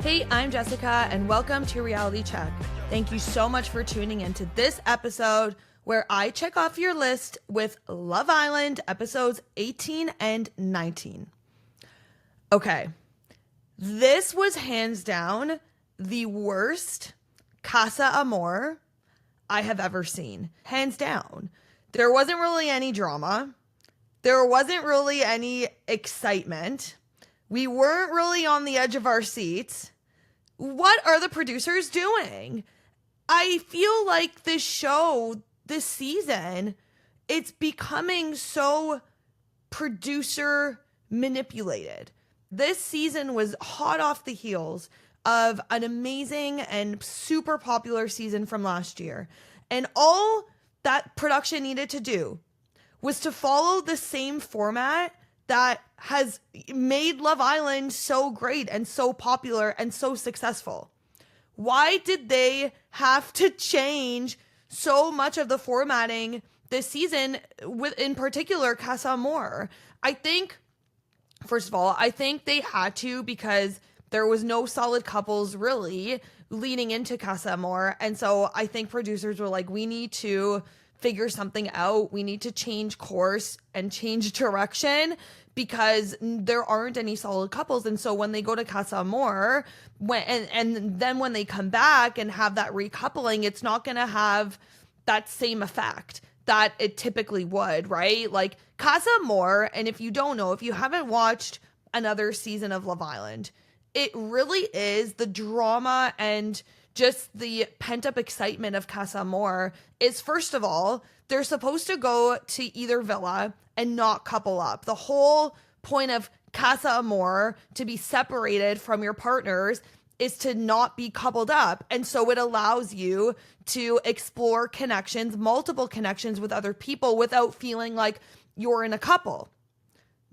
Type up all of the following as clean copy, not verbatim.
Hey, I'm Jessica, and welcome to Reality Check. Thank you so much for tuning into this episode where I check off your list with Love Island episodes 18 and 19. Okay, this was hands down the worst Casa Amor I have ever seen. Hands down. There wasn't really any drama. There wasn't really any excitement. We weren't really on the edge of our seats. What are the producers doing? I feel like this show, this season, it's becoming so producer manipulated. This season was hot off the heels of an amazing and super popular season from last year. And all that production needed to do was to follow the same format that has made Love Island so great and so popular and so successful. Why did they have to change so much of the formatting this season, with in particular Casa Amor? I think, first of all, I think they had to because there was no solid couples really leading into Casa Amor. And so I think producers were like, we need to figure something out. We need to change course and change direction because there aren't any solid couples. And so when they go to Casa Amor, and then when they come back and have that recoupling, it's not going to have that same effect that it typically would, right? Like Casa Amor, and if you don't know, if you haven't watched another season of Love Island, it really is the drama and just the pent-up excitement of Casa Amor is, first of all, they're supposed to go to either villa and not couple up. The whole point of Casa Amor, to be separated from your partners, is to not be coupled up. And so it allows you to explore connections, multiple connections with other people without feeling like you're in a couple.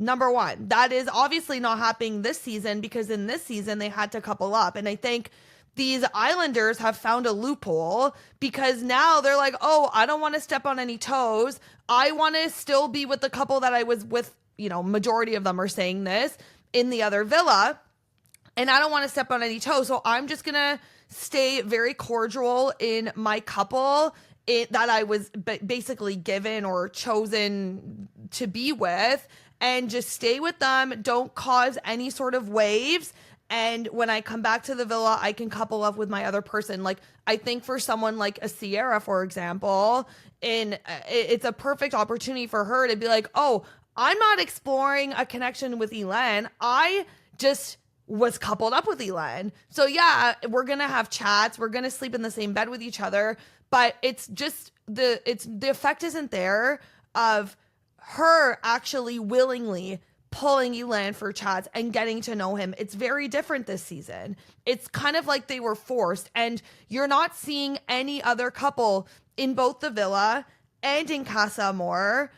Number one, that is obviously not happening this season because in this season they had to couple up. And I think these Islanders have found a loophole because now they're like, oh, I don't want to step on any toes. I want to still be with the couple that I was with, majority of them are saying this, in the other villa. And I don't want to step on any toes. So I'm just going to stay very cordial in my couple that I was basically given or chosen to be with, and just stay with them. Don't cause any sort of waves. And when I come back to the villa, I can couple up with my other person. Like, I think for someone like a Cierra, for example, it's a perfect opportunity for her to be like, oh, I'm not exploring a connection with Elan. I just was coupled up with Elan. So yeah, we're going to have chats. We're going to sleep in the same bed with each other. But it's just the effect isn't there of her actually willingly pulling Elan for chats and getting to know him. It's very different this season. It's kind of like they were forced, and you're not seeing any other couple in both the villa and in Casa Amor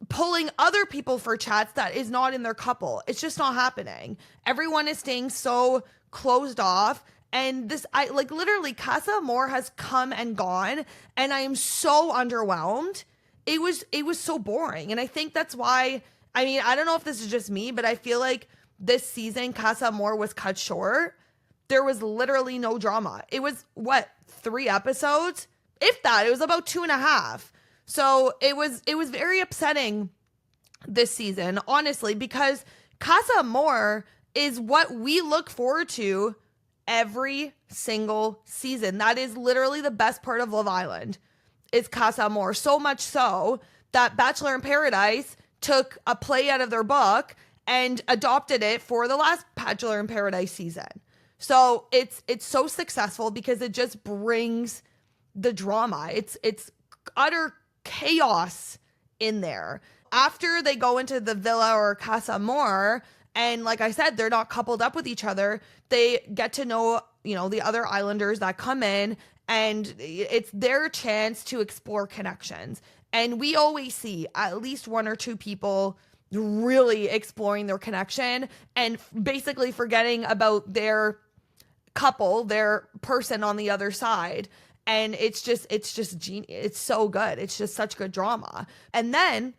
pulling other people for chats that is not in their couple. It's just not happening. Everyone is staying so closed off. And literally Casa Amor has come and gone, and I am so underwhelmed. It was so boring. And I think that's why, I don't know if this is just me, but I feel like this season Casa Amor was cut short. There was literally no drama. It was 3 episodes? If that, it was about 2.5. So it was very upsetting this season, honestly, because Casa Amor is what we look forward to every single season. That is literally the best part of Love Island, is Casa Amor. So much so that Bachelor in Paradise took a play out of their book and adopted it for the last Bachelor in Paradise season. So it's so successful because it just brings the drama. It's utter chaos in there. After they go into the villa or Casa Amor, and like I said, they're not coupled up with each other, they get to know, the other Islanders that come in, and it's their chance to explore connections. And we always see at least 1 or 2 people really exploring their connection and basically forgetting about their couple, their person on the other side. And it's just genius. It's so good. It's just such good drama. And then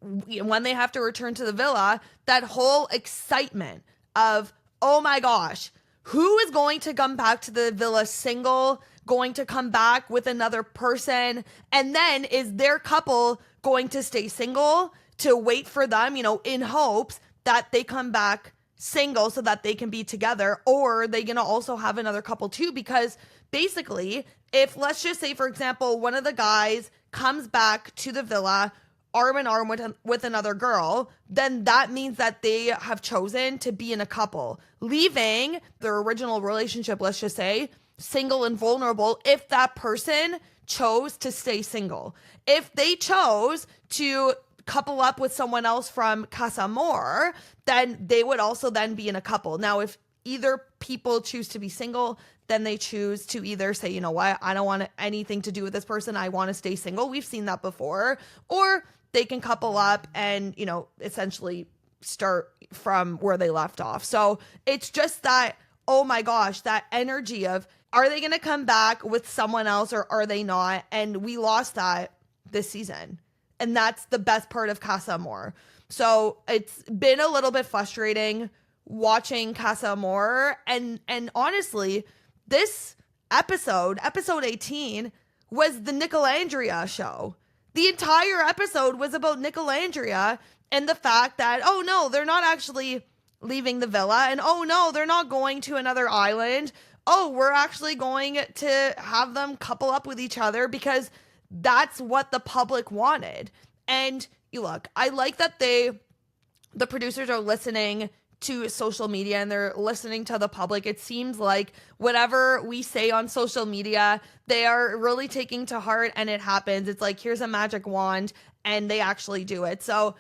when they have to return to the villa, that whole excitement of, oh my gosh, who is going to come back to the villa single, going to come back with another person, and then is their couple going to stay single to wait for them, in hopes that they come back single so that they can be together, or are they going to also have another couple too? Because basically, if, let's just say, for example, one of the guys comes back to the villa arm in arm with another girl, then that means that they have chosen to be in a couple, leaving their original relationship, let's just say, single and vulnerable if that person chose to stay single. If they chose to couple up with someone else from Casa Amor, then they would also then be in a couple. Now, if either people choose to be single, then they choose to either say, you know what, I don't want anything to do with this person, I want to stay single. We've seen that before. Or they can couple up and, essentially start from where they left off. So it's just that, oh my gosh, that energy of, are they going to come back with someone else or are they not? And we lost that this season. And that's the best part of Casa Amor. So it's been a little bit frustrating watching Casa Amor. And honestly, this episode 18, was the Nicolandria show. The entire episode was about Nicolandria and the fact that, oh no, they're not actually leaving the villa. And oh no, they're not going to another island. Oh, we're actually going to have them couple up with each other because that's what the public wanted. And you look, I like that the producers are listening to social media and they're listening to the public. It seems like whatever we say on social media, they are really taking to heart, and it happens. It's like, here's a magic wand, and they actually do it. So,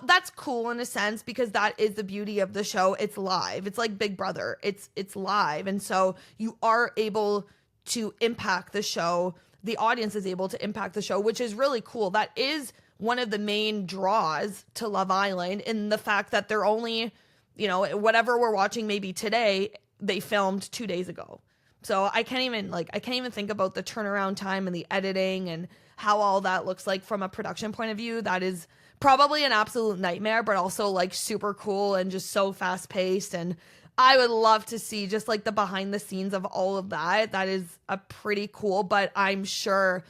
that's cool in a sense, because that is the beauty of the show. It's live. It's like Big Brother. It's live. And so you are able to impact the show. The audience is able to impact the show, which is really cool. That is one of the main draws to Love Island, in the fact that they're only, whatever we're watching maybe today, they filmed 2 days ago. So I can't even think about the turnaround time and the editing and how all that looks like from a production point of view. That is probably an absolute nightmare, but also like super cool and just so fast paced. And I would love to see just like the behind the scenes of all of that. That is a pretty cool, but I'm sure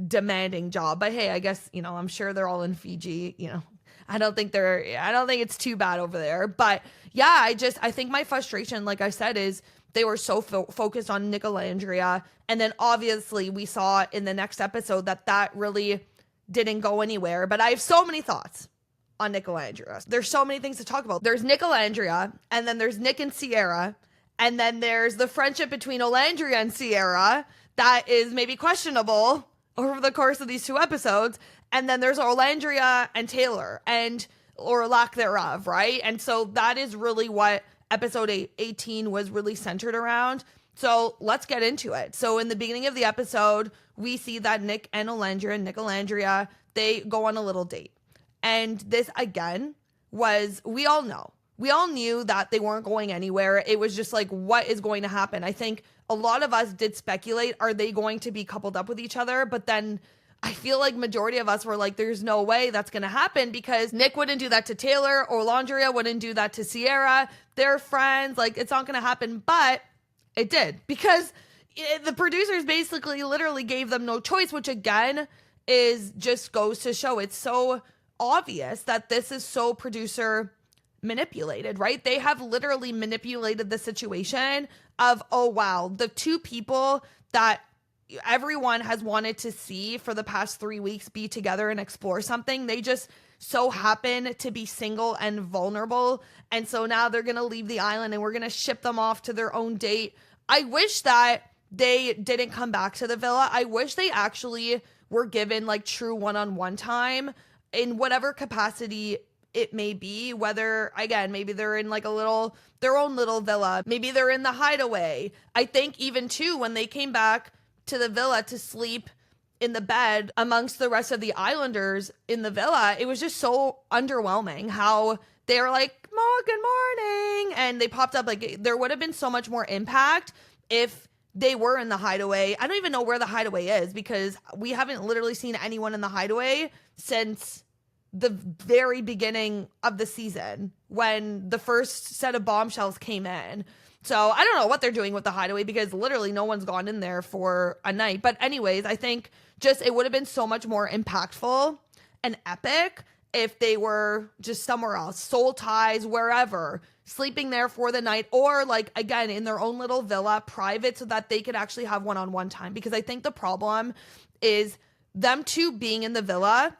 demanding job. But hey, I guess, I'm sure they're all in Fiji, I don't think it's too bad over there. But yeah, I think my frustration, like I said, is they were so focused on Nicolandria. And then obviously we saw in the next episode that really didn't go anywhere. But I have so many thoughts on Nicolandria. There's so many things to talk about. There's Nicolandria, and then there's Nic and Cierra, and then there's the friendship between Olandria and Cierra that is maybe questionable over the course of these 2 episodes. And then there's Olandria and Taylor, or lack thereof, right? And so that is really what episode 18 was really centered around. So let's get into it. So in the beginning of the episode, we see that Nic and Olandria and Nicolandria, they go on a little date. And this, again, we all knew that they weren't going anywhere. It was just like, what is going to happen? I think a lot of us did speculate, are they going to be coupled up with each other? But then I feel like majority of us were like, there's no way that's going to happen, because Nic wouldn't do that to Taylor, or Olandria wouldn't do that to Cierra. They're friends. Like, it's not going to happen. But it did, because the producers basically literally gave them no choice, which again just goes to show it's so obvious that this is so producer manipulated, right? They have literally manipulated the situation of, oh wow, the 2 people that everyone has wanted to see for the past 3 weeks be together and explore something, they just so happen to be single and vulnerable, and so now they're gonna leave the island and we're gonna ship them off to their own date. I wish that they didn't come back to the villa. I wish they actually were given like true one-on-one time in whatever capacity it may be, whether, again, maybe they're in like their own little villa, maybe they're in the hideaway. I think even too, when they came back to the villa to sleep in the bed amongst the rest of the islanders in the villa, it was just so underwhelming how they were like, good morning, and they popped up. Like, there would have been so much more impact if they were in the hideaway. I don't even know where the hideaway is, because we haven't literally seen anyone in the hideaway since the very beginning of the season when the first set of bombshells came in. So I don't know what they're doing with the hideaway because literally no one's gone in there for a night. But anyways, I think just it would have been so much more impactful and epic if they were just somewhere else, soul ties, wherever, sleeping there for the night, or like, again, in their own little villa, private, so that they could actually have one-on-one time. Because I think the problem is them two being in the villa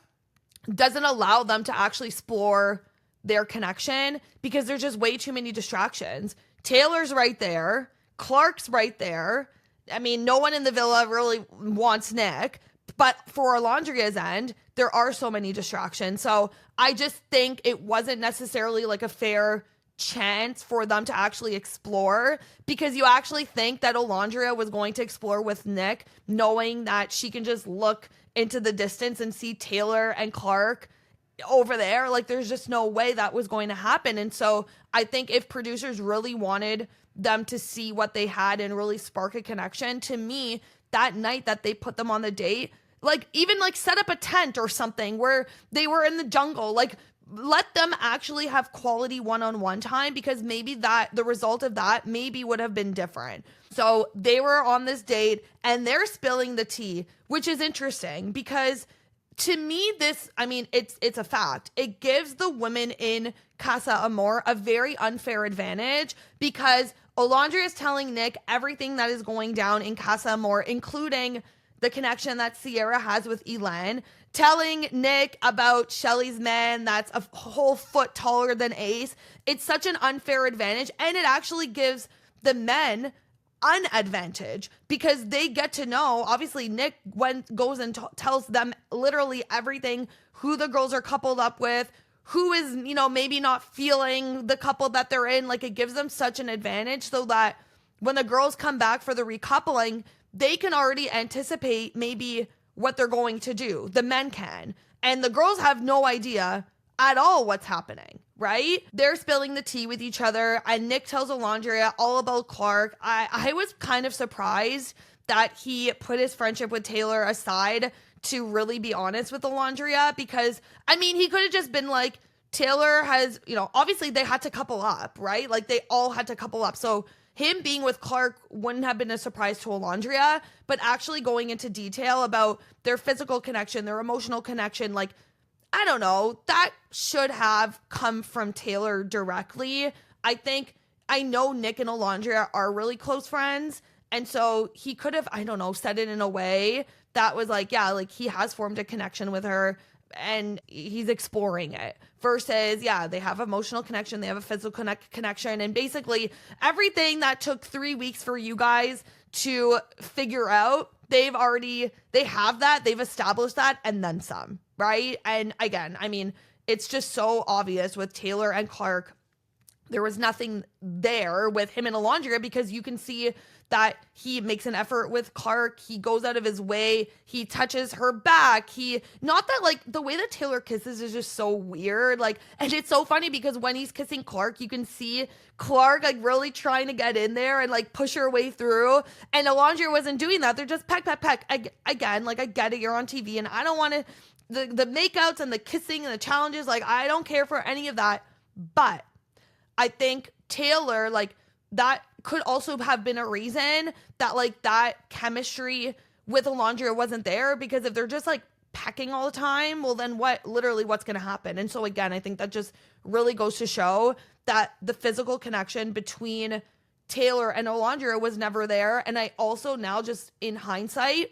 doesn't allow them to actually explore their connection because there's just way too many distractions. Taylor's right there. Clarke's right there. I mean, no one in the villa really wants Nic. But for Olandria's end, there are so many distractions. So I just think it wasn't necessarily like a fair chance for them to actually explore, because you actually think that Olandria was going to explore with Nic, knowing that she can just look into the distance and see Taylor and Clarke over there. Like, there's just no way that was going to happen. And so I think if producers really wanted them to see what they had and really spark a connection, to me, that night that they put them on the date, like, even like set up a tent or something where they were in the jungle, like let them actually have quality one-on-one time, because maybe that the result of that maybe would have been different. So they were on this date and they're spilling the tea, which is interesting because to me, this, I mean, it's a fact. It gives the women in Casa Amor a very unfair advantage, because Olandria is telling Nic everything that is going down in Casa Amor, including the connection that Cierra has with Elan, telling Nic about Chelley's man that's a whole foot taller than Ace. It's such an unfair advantage, and it actually gives the men an advantage because they get to know, obviously Nic goes and tells them literally everything, who the girls are coupled up with, who is, you know, maybe not feeling the couple that they're in. Like, it gives them such an advantage so that when the girls come back for the recoupling, they can already anticipate maybe what they're going to do. The men can. And the girls have no idea at all what's happening, right? They're spilling the tea with each other, and Nic tells Olandria all about Clarke. I was kind of surprised that he put his friendship with Taylor aside to really be honest with Olandria, because, I mean, he could have just been like, Taylor has, you know, obviously they had to couple up, right? Like, they all had to couple up. So him being with Clarke wouldn't have been a surprise to Olandria, but actually going into detail about their physical connection, their emotional connection, like, I don't know, that should have come from Taylor directly. I know Nic and Olandria are really close friends, and so he could have, I don't know, said it in a way that was like, yeah, like he has formed a connection with her and he's exploring it, versus, yeah, they have emotional connection, they have a physical connection, and basically everything that took 3 weeks for you guys to figure out, they have that, they've established that, and then some, right? And again, I mean, it's just so obvious with Taylor and Clarke, there was nothing there with him and Olandria, because you can see that he makes an effort with Clarke. He goes out of his way. He touches her back. Not that, like, the way that Taylor kisses is just so weird. Like, and it's so funny because when he's kissing Clarke, you can see Clarke, like, really trying to get in there and, like, push her way through. And Olandria wasn't doing that. They're just peck, peck, peck. Again, like, I get it. You're on TV, and I don't want to, the makeouts and the kissing and the challenges, like, I don't care for any of that. But I think Taylor, like, that could also have been a reason that, like, that chemistry with Olandria wasn't there, because if they're just, like, pecking all the time, well, then what's going to happen? And so, again, I think that just really goes to show that the physical connection between Taylor and Olandria was never there. And I also now, just in hindsight,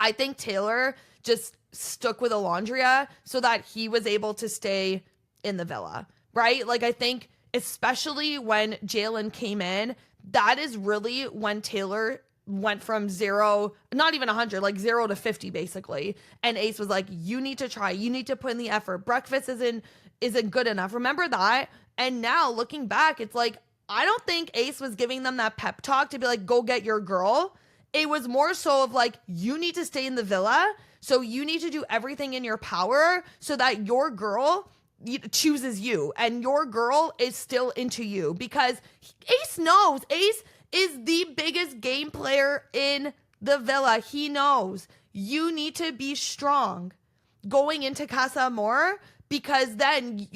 I think Taylor just stuck with Olandria so that he was able to stay in the villa, right? Like, I think especially when Jalen came in, that is really when Taylor went from 0, not even 100, like 0 to 50 basically. And Ace was like, you need to try, you need to put in the effort. Breakfast isn't good enough. Remember that? And now looking back, it's like, I don't think Ace was giving them that pep talk to be like, go get your girl. It was more so of like, you need to stay in the villa. So you need to do everything in your power so that your girl chooses you and your girl is still into you, because Ace knows Ace is the biggest game player in the villa. He knows you need to be strong going into Casa Amor, because then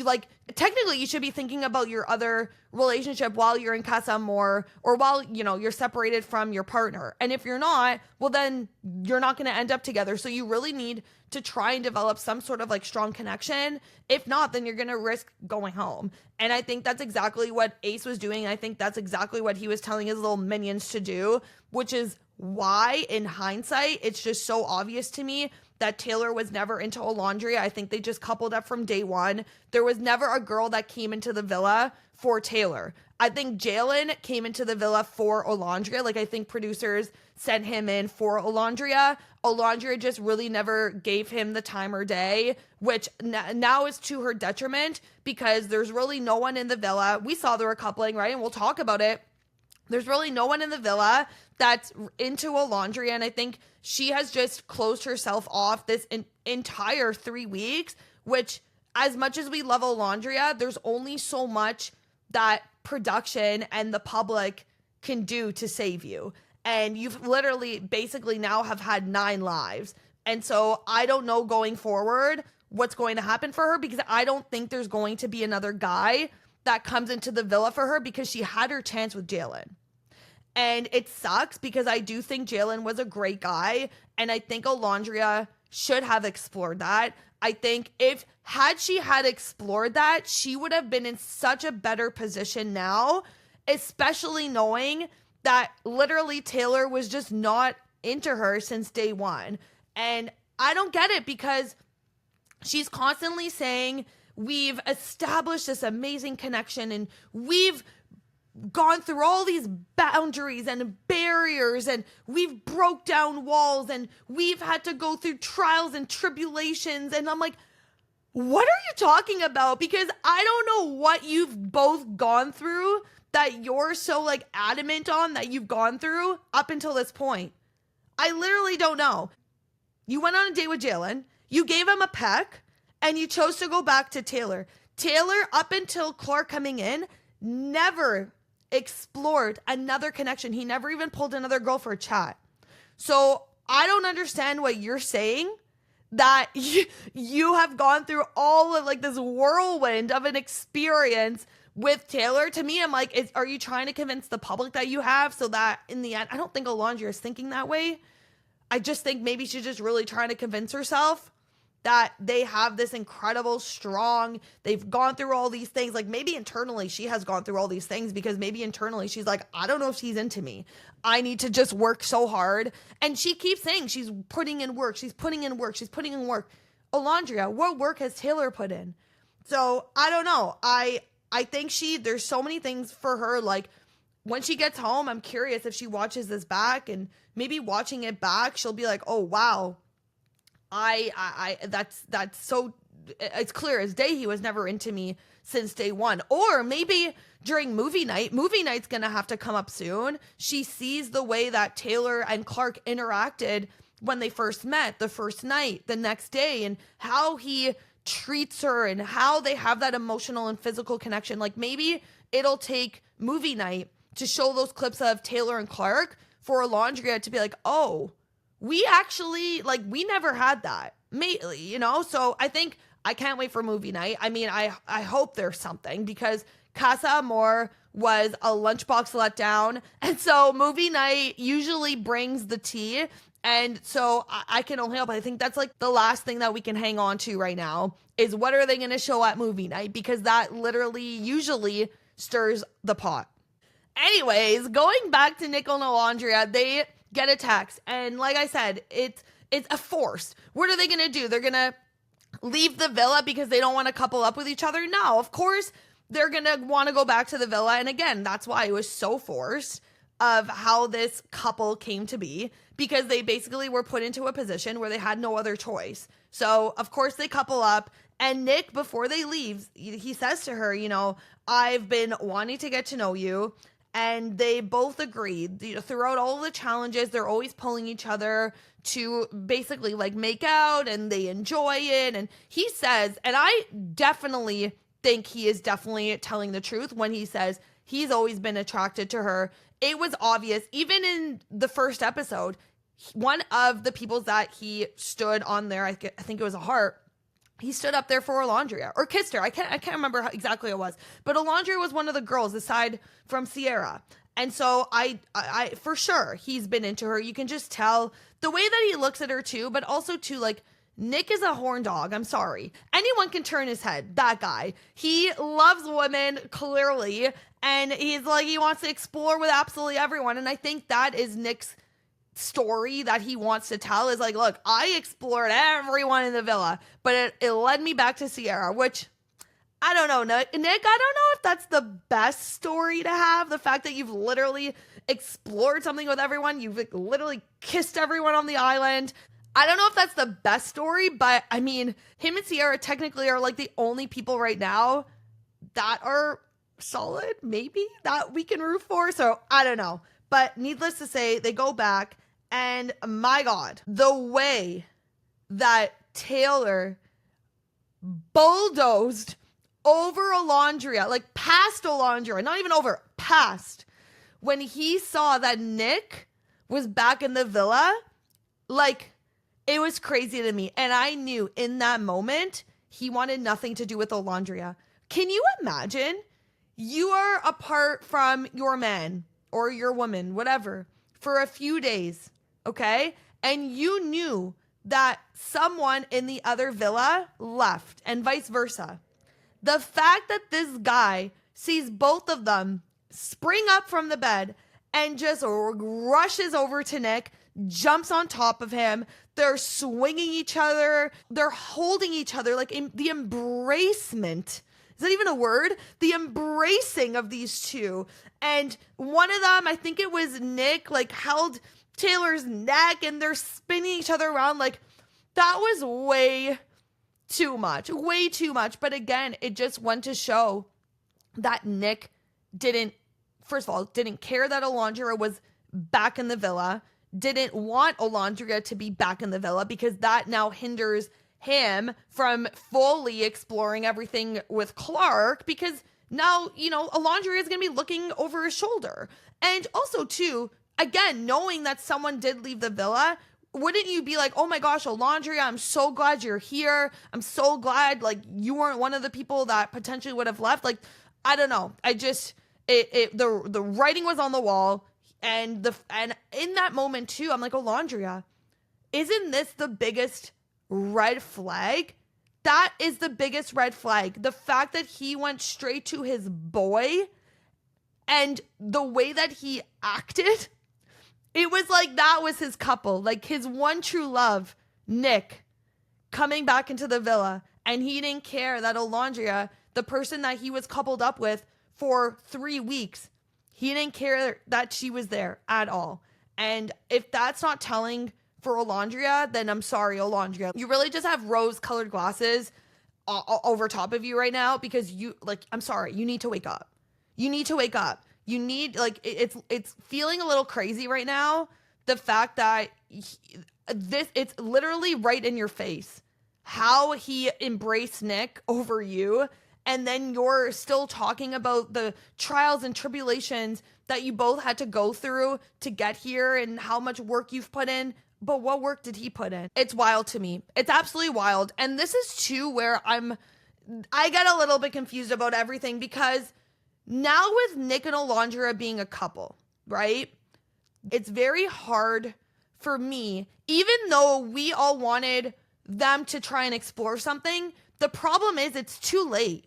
technically you should be thinking about your other relationship while you're in Casa Amor or while, you're separated from your partner. And if you're not, well, then you're not going to end up together. So you really need to try and develop some sort of strong connection. If not, then you're going to risk going home. And I think that's exactly what Ace was doing. I think that's exactly what he was telling his little minions to do, which is why in hindsight, it's just so obvious to me that Taylor was never into Olandria. I think they just coupled up from day one. There was never a girl that came into the villa for Taylor. I think Jalen came into the villa for Olandria. I think producers sent him in for Olandria. Olandria just really never gave him the time or day, which now is to her detriment because there's really no one in the villa. We saw the recoupling, right? And we'll talk about it. There's really no one in the villa that's into Olandria, and I think she has just closed herself off this entire 3 weeks, which as much as we love Olandria, there's only so much that production and the public can do to save you. And you've literally basically now have had 9 lives. And so I don't know going forward what's going to happen for her because I don't think there's going to be another guy that comes into the villa for her because she had her chance with Jalen. And it sucks because I do think Jalen was a great guy. And I think Olandria should have explored that. I think had she explored that, she would have been in such a better position now, especially knowing that literally Taylor was just not into her since day one. And I don't get it because she's constantly saying, we've established this amazing connection and we've gone through all these boundaries and barriers and we've broke down walls and we've had to go through trials and tribulations. And I'm like, what are you talking about? Because I don't know what you've both gone through that you're so adamant on that you've gone through up until this point. I literally don't know. You went on a date with Jalen, you gave him a peck, and you chose to go back to Taylor. Taylor, up until Clarke coming in, never explored another connection. He never even pulled another girl for a chat. So I don't understand what you're saying, that you have gone through all of this whirlwind of an experience with Taylor. To me, I'm like, are you trying to convince the public that you have so that in the end, I don't think Olandria is thinking that way. I just think maybe she's just really trying to convince herself that they have this incredible, strong, they've gone through all these things. Maybe internally she has gone through all these things because maybe internally she's like, I don't know if she's into me. I need to just work so hard. And she keeps saying she's putting in work. She's putting in work. She's putting in work. Olandria, what work has Taylor put in? So I don't know. I think there's so many things for her. When she gets home, I'm curious if she watches this back and maybe watching it back, she'll be like, oh, wow. That's so, it's clear as day he was never into me since day one. Or maybe during movie night's gonna have to come up soon. She sees the way that Taylor and Clarke interacted when they first met, the first night, the next day, and how he treats her and how they have that emotional and physical connection. Maybe it'll take movie night to show those clips of Taylor and Clarke for Olandria to be like, oh, we actually, we never had that, so I think I can't wait for movie night. I mean, I hope there's something because Casa Amor was a lunchbox letdown. And so movie night usually brings the tea. And so I can only hope. I think that's the last thing that we can hang on to right now is what are they going to show at movie night? Because that literally usually stirs the pot. Anyways, going back to Nic and Olandria, they get a text. And like I said, it's a force. What are they going to do? They're going to leave the villa because they don't want to couple up with each other? No, of course they're going to want to go back to the villa. And again, that's why it was so forced of how this couple came to be, because they basically were put into a position where they had no other choice. So of course they couple up, and Nic, before they leave, he says to her, I've been wanting to get to know you. And they both agreed, throughout all the challenges, they're always pulling each other to basically make out, and they enjoy it. And he says, and I definitely think he is definitely telling the truth when he says he's always been attracted to her. It was obvious, even in the first episode, one of the people that he stood on there, I think it was a heart, he stood up there for Olandria or kissed her. I can't remember how exactly it was, but Olandria was one of the girls aside from Cierra. And so I for sure he's been into her. You can just tell the way that he looks at her too, but also too, like, Nic is a horn dog. I'm sorry. Anyone can turn his head. That guy. He loves women, clearly. And he's like, he wants to explore with absolutely everyone. And I think that is Nic's story that he wants to tell, is like, look, I explored everyone in the villa, but it led me back to Cierra, which I don't know, Nic. I don't know if that's the best story to have. The fact that you've literally explored something with everyone. You've literally kissed everyone on the island. I don't know if that's the best story, but I mean, him and Cierra technically are like the only people right now that are solid, maybe, that we can root for. So I don't know. But needless to say, they go back, and my God, the way that Taylor bulldozed over Olandria, like past Olandria, not even over, past, when he saw that Nic was back in the villa, like, it was crazy to me. And I knew in that moment, he wanted nothing to do with Olandria. Can you imagine? You are apart from your man or your woman, whatever, for a few days, okay? And you knew that someone in the other villa left and vice versa. The fact that this guy sees both of them spring up from the bed and just rushes over to Nic, jumps on top of him. They're swinging each other. They're holding each other, like the embracement. Is that even a word? The embracing of these two. And one of them, I think it was Nic, like held Taylor's neck, and they're spinning each other around. Like, that was way too much. But again, it just went to show that Nic first of all, didn't care that Olandria was back in the villa, didn't want Olandria to be back in the villa, because that now hinders him from fully exploring everything with Clarke, because now, Olandria is going to be looking over his shoulder. And also, too, again, knowing that someone did leave the villa, wouldn't you be like, oh my gosh, Olandria, I'm so glad you're here. I'm so glad, like, you weren't one of the people that potentially would have left. Like, I don't know. I just, the writing was on the wall. And in that moment too, I'm like, Olandria, isn't this the biggest red flag? That is the biggest red flag. The fact that he went straight to his boy, and the way that he acted, it was like that was his couple, like his one true love, Nic, coming back into the villa. And he didn't care that Olandria, the person that he was coupled up with for 3 weeks, he didn't care that she was there at all. And if that's not telling for Olandria, then I'm sorry, Olandria. You really just have rose-colored glasses over top of you right now, because I'm sorry, you need to wake up. You need to wake up. You need, like, it's feeling a little crazy right now. The fact that it's literally right in your face how he embraced Nic over you. And then you're still talking about the trials and tribulations that you both had to go through to get here and how much work you've put in. But what work did he put in? It's wild to me. It's absolutely wild. And this is too where I get a little bit confused about everything, because now with Nic and Olandria being a couple, right? It's very hard for me, even though we all wanted them to try and explore something. The problem is it's too late.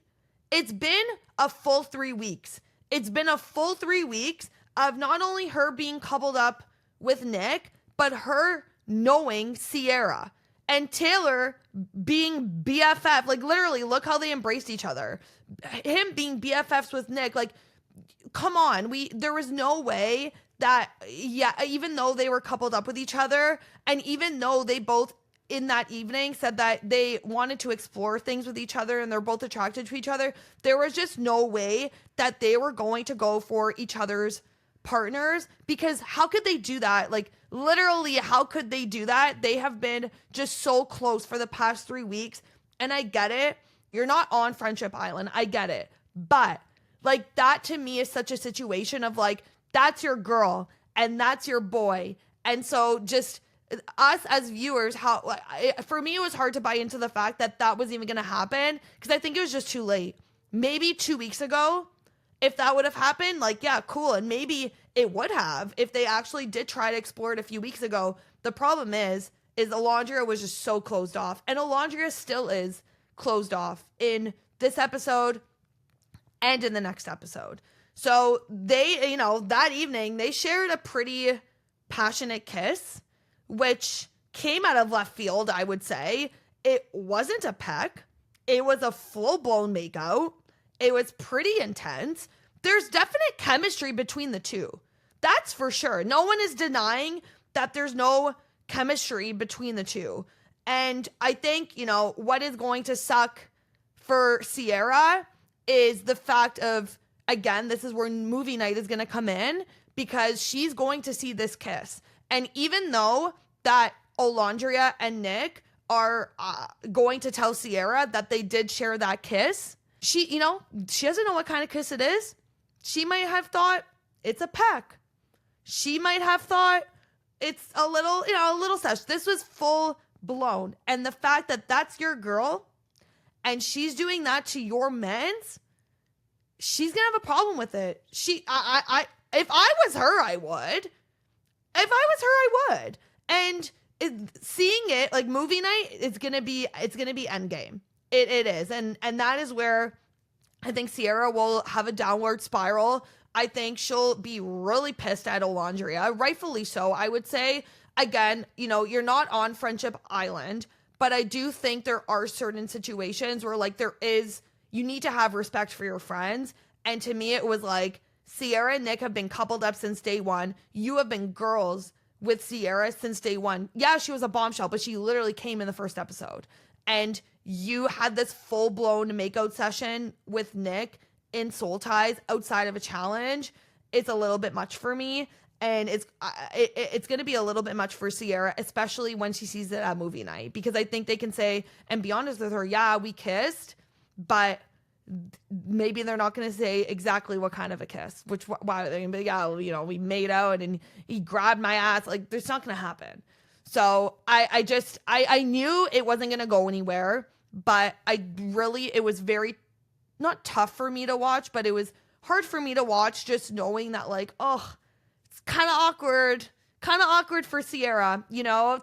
It's been a full 3 weeks. It's been a full 3 weeks of not only her being coupled up with Nic, but her knowing Cierra, and Taylor being BFF. Like, literally, look how they embraced each other. Him being BFFs with Nic. Like, come on. There was no way that, even though they were coupled up with each other, and even though they both in that evening said that they wanted to explore things with each other and they're both attracted to each other, there was just no way that they were going to go for each other's partners, because how could they do that? Like, literally, how could they do that? They have been just so close for the past 3 weeks. And I get it. You're not on Friendship Island. I get it. But like, that to me is such a situation of like, that's your girl and that's your boy. And so just us as viewers, how for me it was hard to buy into the fact that that was even going to happen, because I think it was just too late. Maybe 2 weeks ago, if that would have happened, like, yeah, cool. And maybe it would have if they actually did try to explore it a few weeks ago. The problem is Olandria was just so closed off. And Olandria still is closed off in this episode and in the next episode. So they, that evening, they shared a pretty passionate kiss, which came out of left field, I would say. It wasn't a peck. It was a full-blown makeout. It was pretty intense. There's definite chemistry between the two. That's for sure. No one is denying that there's no chemistry between the two. And I think, what is going to suck for Cierra is the fact of, again, this is where movie night is going to come in, because she's going to see this kiss. And even though that Olandria and Nic are going to tell Cierra that they did share that kiss, she doesn't know what kind of kiss it is. She might have thought it's a peck. She might have thought it's a little sesh. This was full blown. And the fact that that's your girl and she's doing that to your men's, she's going to have a problem with it. If I was her, I would. And seeing it like movie night, it's going to be endgame. It is. And that is where I think Cierra will have a downward spiral. I think she'll be really pissed at Olandria, rightfully so. I would say, again, you're not on Friendship Island, but I do think there are certain situations where like you need to have respect for your friends. And to me, it was like, Cierra and Nic have been coupled up since day one. You have been girls with Cierra since day one. Yeah, she was a bombshell, but she literally came in the first episode. And you had this full-blown makeout session with Nic in Soul Ties outside of a challenge. It's a little bit much for me. And it's going to be a little bit much for Cierra, especially when she sees it at movie night. Because I think they can say, and be honest with her, yeah, we kissed, but maybe they're not going to say exactly what kind of a kiss. Why are they going to be, yeah, we made out and he grabbed my ass. Like, it's not going to happen. So I knew it wasn't going to go anywhere, but it was very, not tough for me to watch, but it was hard for me to watch just knowing that like, it's kind of awkward for Cierra.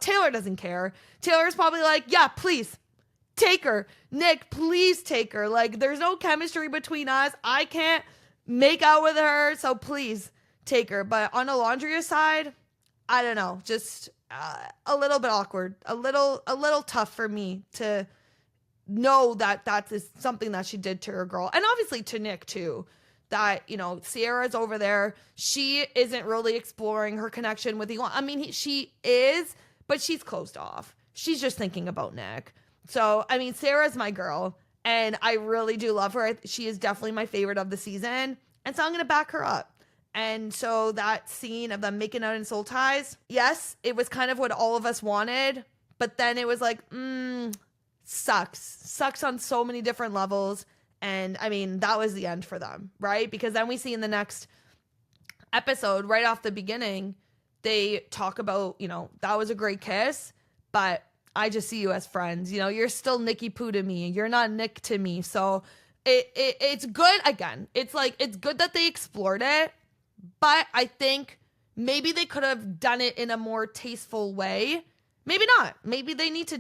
Taylor doesn't care. Taylor's probably like, yeah, please take her. Nic, please take her. Like, there's no chemistry between us. I can't make out with her, so please take her. But on Olandria's side, I don't know, just a little bit awkward, a little tough for me to know that that's something that she did to her girl. And obviously to Nic too, that, Cierra's over there. She isn't really exploring her connection with Elon. I mean, she is, but she's closed off. She's just thinking about Nic. So, I mean, Sarah's my girl and I really do love her. She is definitely my favorite of the season. And so I'm going to back her up. And so that scene of them making out in Soul Ties, yes, it was kind of what all of us wanted. But then it was like, sucks on so many different levels. And I mean, that was the end for them, right? Because then we see in the next episode, right off the beginning, they talk about, that was a great kiss, but I just see you as friends. You're still Nicky Poo to me. You're not Nic to me. So it's good. Again, it's like, it's good that they explored it, but I think maybe they could have done it in a more tasteful way. Maybe not. Maybe they had to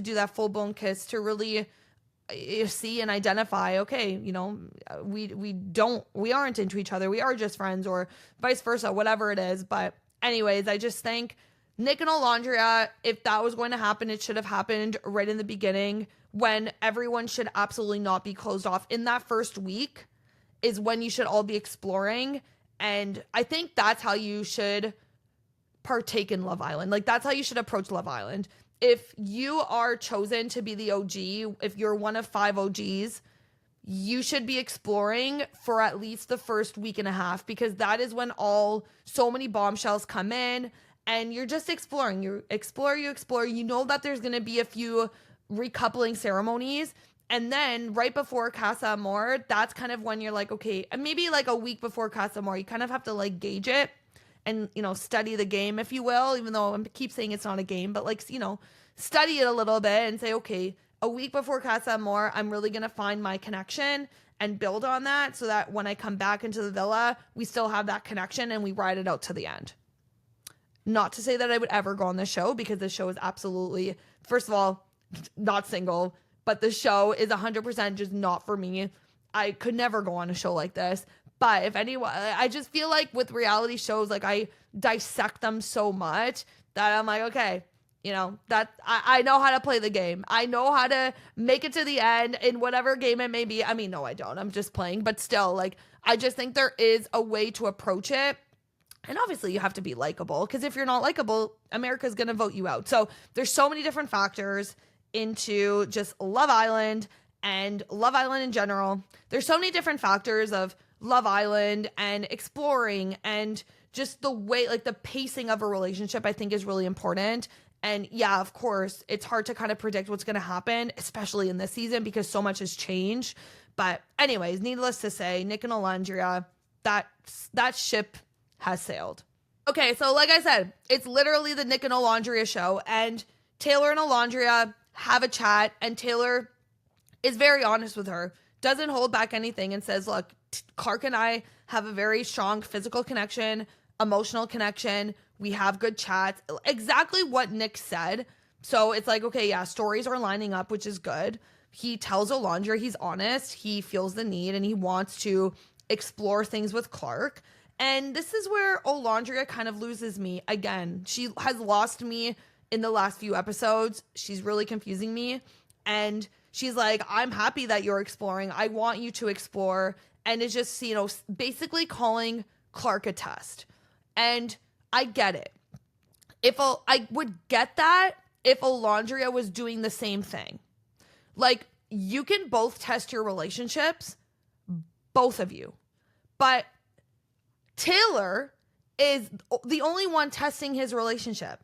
do that full-blown kiss to really see and identify, okay, we aren't into each other. We are just friends, or vice versa, whatever it is. But anyways, I just think Nic and Olandria, if that was going to happen, it should have happened right in the beginning, when everyone should absolutely not be closed off. In that first week is when you should all be exploring. And I think that's how you should partake in Love Island. Like, that's how you should approach Love Island. If you are chosen to be the OG, if you're one of 5 OGs, you should be exploring for at least the first week and a half, because that is when so many bombshells come in and you're just exploring. You explore. You know that there's going to be a few recoupling ceremonies. And then right before Casa Amor, that's kind of when you're like, okay, and maybe like a week before Casa Amor, you kind of have to like gauge it and, study the game, if you will, even though I keep saying it's not a game, but like, study it a little bit and say, okay, a week before Casa Amor, I'm really going to find my connection and build on that so that when I come back into the villa, we still have that connection and we ride it out to the end. Not to say that I would ever go on this show, because this show is absolutely, first of all, not single, but the show is 100% just not for me. I could never go on a show like this. But if anyone, I just feel like with reality shows, like I dissect them so much that I'm like, okay, that I know how to play the game. I know how to make it to the end in whatever game it may be. I mean, no, I don't. I'm just playing. But still, like, I just think there is a way to approach it. And obviously you have to be likable, because if you're not likable, America's going to vote you out. So there's so many different factors into just Love Island and Love Island in general. There's so many different factors of Love Island and exploring, and just the way, like the pacing of a relationship, I think is really important. And yeah, of course, it's hard to kind of predict what's going to happen, especially in this season, because so much has changed. But anyways, needless to say, Nic and Olandria, that ship has sailed. Okay, so like I said, it's literally the Nic and Olandria show, and Taylor and Olandria have a chat, and Taylor is very honest with her, doesn't hold back anything, and says, look, Clarke and I have a very strong physical connection, emotional connection. We have good chats. Exactly what Nic said. So it's like, okay, yeah, stories are lining up, which is good. He tells Olandria he's honest, he feels the need, and he wants to explore things with Clarke. And this is where Olandria kind of loses me again. She has lost me in the last few episodes. She's really confusing me. And she's like, I'm happy that you're exploring. I want you to explore. And it's just, basically calling Clarke a test. And I get it. I would get that if Olandria was doing the same thing. Like, you can both test your relationships, both of you. But Taylor is the only one testing his relationship,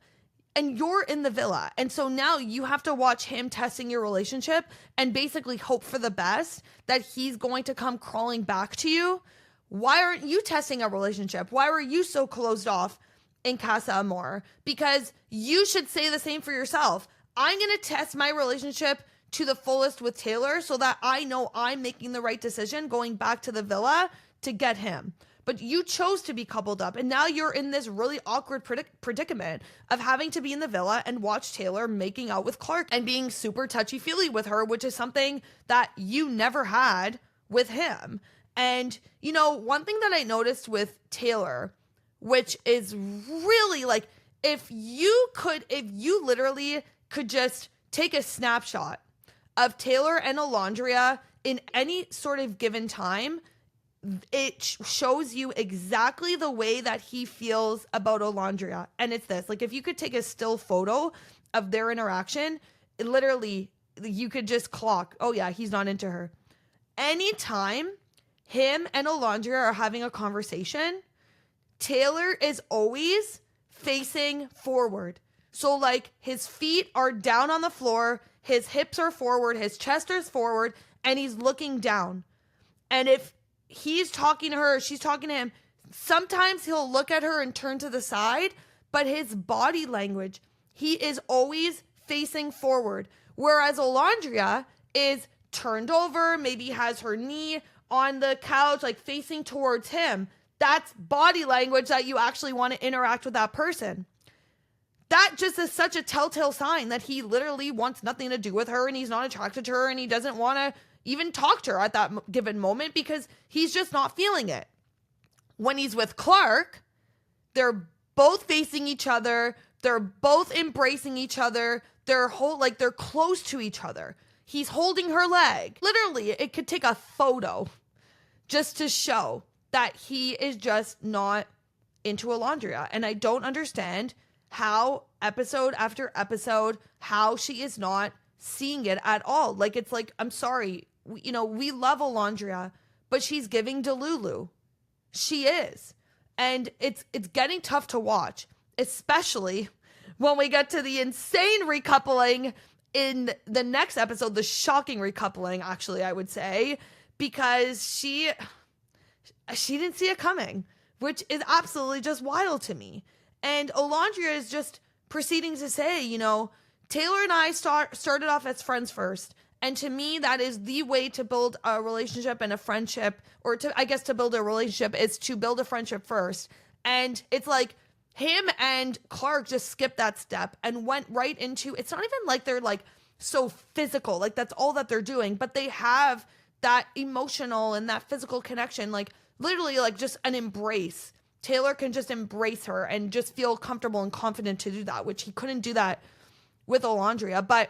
and you're in the villa. And so now you have to watch him testing your relationship and basically hope for the best that he's going to come crawling back to you. Why aren't you testing a relationship? Why were you so closed off in Casa Amor? Because you should say the same for yourself. I'm going to test my relationship to the fullest with Taylor so that I know I'm making the right decision going back to the villa to get him. But you chose to be coupled up, and now you're in this really awkward predicament of having to be in the villa and watch Taylor making out with Clarke and being super touchy-feely with her, which is something that you never had with him. And, one thing that I noticed with Taylor, which is really like, if you literally could just take a snapshot of Taylor and Olandria in any sort of given time, it shows you exactly the way that he feels about Olandria. And it's this, like, if you could take a still photo of their interaction, literally you could just clock, oh yeah, he's not into her. Anytime him and Olandria are having a conversation, Taylor is always facing forward. So like his feet are down on the floor, his hips are forward, his chest is forward, and he's looking down. And if he's talking to her, she's talking to him, sometimes he'll look at her and turn to the side, but his body language, he is always facing forward. Whereas Olandria is turned over, maybe has her knee on the couch, like facing towards him. That's body language that you actually want to interact with that person. That just is such a telltale sign that he literally wants nothing to do with her, and he's not attracted to her, and he doesn't want to even talk to her at that given moment because he's just not feeling it. When he's with Clarke, they're both facing each other. They're both embracing each other. They're close to each other. He's holding her leg. Literally, it could take a photo just to show that he is just not into Olandria. And I don't understand how episode after episode, how she is not seeing it at all. Like, it's like, I'm sorry, we love Olandria, but she's giving Delulu. She is. And it's getting tough to watch, especially when we get to the insane recoupling in the next episode, the shocking recoupling, actually, I would say, because she didn't see it coming. which is absolutely just wild to me. And Olandria is just proceeding to say, you know, Taylor and I started off as friends first. And to me, that is the way to build a relationship and a friendship, or to build a relationship is to build a friendship first. And it's like him and Clarke just skipped that step and went right into, it's not even like they're like so physical, like that's all that they're doing, but they have that emotional and that physical connection, like literally like just an embrace. Taylor can just embrace her and just feel comfortable and confident to do that, which he couldn't do that with Olandria. But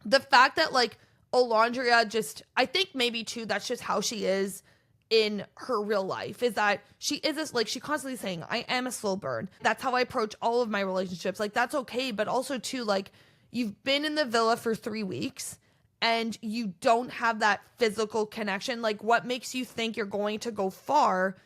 the fact that like Olandria just, I think maybe too, that's just how she is in her real life, is that she is this, like, she constantly saying, I am a slow burn. That's how I approach all of my relationships. Like, that's okay. But also too, like, you've been in the villa for 3 weeks and you don't have that physical connection. Like, what makes you think you're going to go far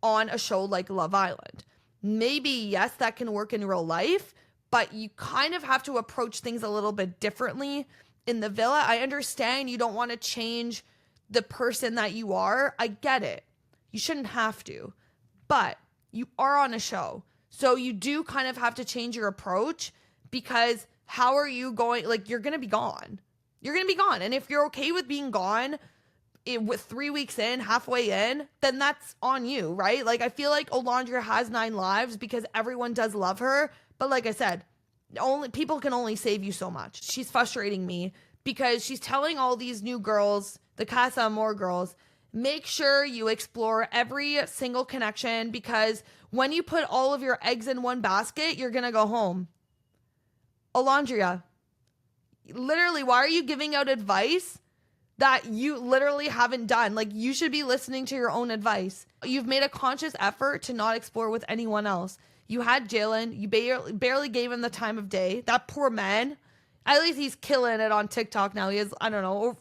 on a show like Love Island? Maybe, yes, that can work in real life, but you kind of have to approach things a little bit differently in the villa. I understand you don't want to change the person that you are. I get it. You shouldn't have to, but you are on a show. So you do kind of have to change your approach, because how are you going, like, you're going to be gone. You're going to be gone. And if you're okay with being gone with 3 weeks in, halfway in, then that's on you, right? Like, I feel like Olandria has 9 lives because everyone does love her. But like I said, people can only save you so much. She's frustrating me because she's telling all these new girls, the Casa Amor girls, make sure you explore every single connection, because when you put all of your eggs in one basket, you're going to go home. Olandria, literally, why are you giving out advice that you literally haven't done? Like, you should be listening to your own advice. You've made a conscious effort to not explore with anyone else. You had Jalen. You barely gave him the time of day. That poor man. At least he's killing it on TikTok now. He has, I don't know,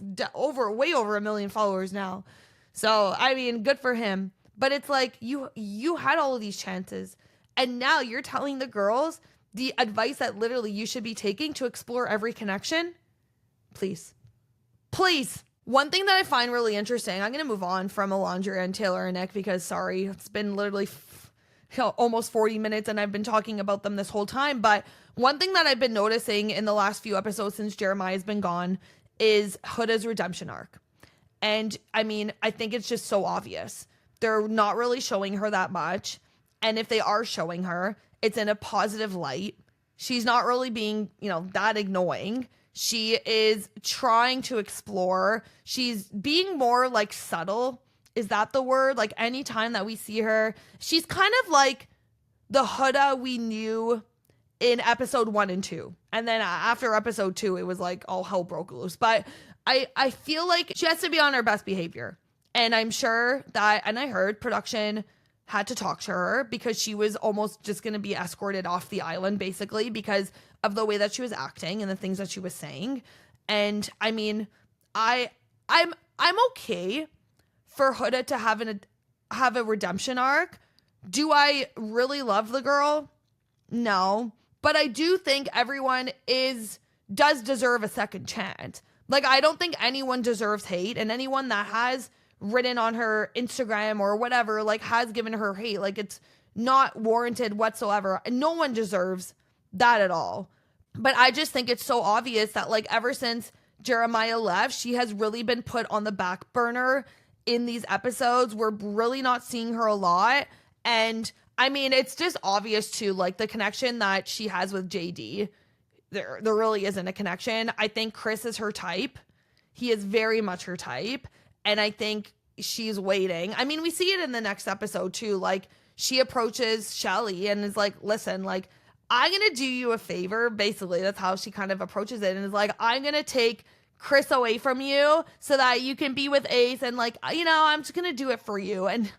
way over 1 million followers now. So, I mean, good for him. But it's like, you had all of these chances, and now you're telling the girls the advice that literally you should be taking to explore every connection. Please. One thing that I find really interesting, I'm going to move on from Olandria and Taylor and Nic, because sorry, it's been literally almost 40 minutes and I've been talking about them this whole time. But one thing that I've been noticing in the last few episodes since Jeremiah's been gone is Huda's redemption arc. And I mean, I think it's just so obvious. They're not really showing her that much. And if they are showing her, it's in a positive light. She's not really being, that annoying. She is trying to explore. She's being more like subtle. Is that the word? Like, anytime that we see her, she's kind of like the Huda we knew in episode 1 and 2. And then after episode 2, it was like all hell broke loose. But I feel like she has to be on her best behavior. And I'm sure that, and I heard production had to talk to her because she was almost just going to be escorted off the island, basically, because of the way that she was acting and the things that she was saying. And I mean, I'm okay for Huda to have a redemption arc. Do I really love the girl? No. But I do think everyone does deserve a second chance. Like, I don't think anyone deserves hate, and anyone that has written on her Instagram or whatever, like, has given her hate, like, it's not warranted whatsoever. No one deserves that at all. But I just think it's so obvious that, like, ever since Jeremiah left, she has really been put on the back burner in these episodes. We're really not seeing her a lot. And I mean, it's just obvious too, like, the connection that she has with JD. There really isn't a connection. I think Chris is her type. He is very much her type. And I think she's waiting. I mean, we see it in the next episode too. Like, she approaches Chelley and is like, listen, like, I'm going to do you a favor. Basically, that's how she kind of approaches it. And is like, I'm going to take Chris away from you so that you can be with Ace. And like, I'm just going to do it for you. And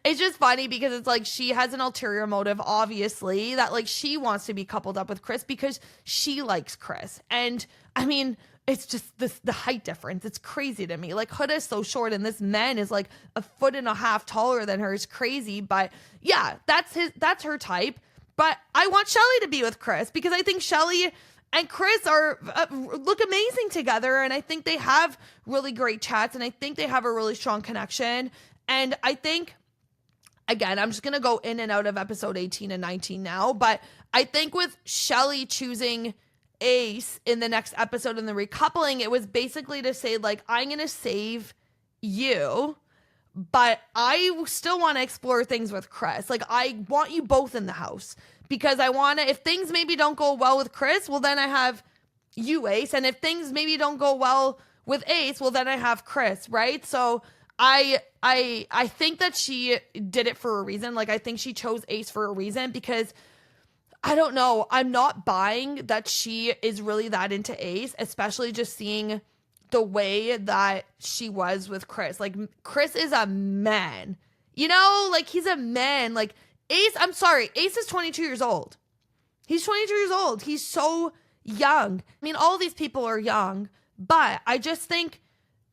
it's just funny because it's like, she has an ulterior motive, obviously, that like she wants to be coupled up with Chris because she likes Chris. And I mean, it's just the height difference. It's crazy to me. Like, Huda is so short and this man is like 1.5 feet taller than her. It's crazy. But yeah, that's her type. But I want Chelley to be with Chris because I think Chelley and Chris look amazing together. And I think they have really great chats. And I think they have a really strong connection. And I think again, I'm just going to go in and out of episode 18 and 19 now. But I think with Chelley choosing Ace in the next episode in the recoupling, it was basically to say, like, I'm going to save you, but I still want to explore things with Chris. Like, I want you both in the house because I want to, if things maybe don't go well with Chris, well, then I have you, Ace. And if things maybe don't go well with Ace, well, then I have Chris, right? So I think that she did it for a reason. Like, I think she chose Ace for a reason because I don't know. I'm not buying that she is really that into Ace, especially just seeing the way that she was with Chris. Like, Chris is a man, you know, like he's a man. Like Ace, I'm sorry, Ace is 22 years old. He's 22 years old. He's so young. I mean, all these people are young, but I just think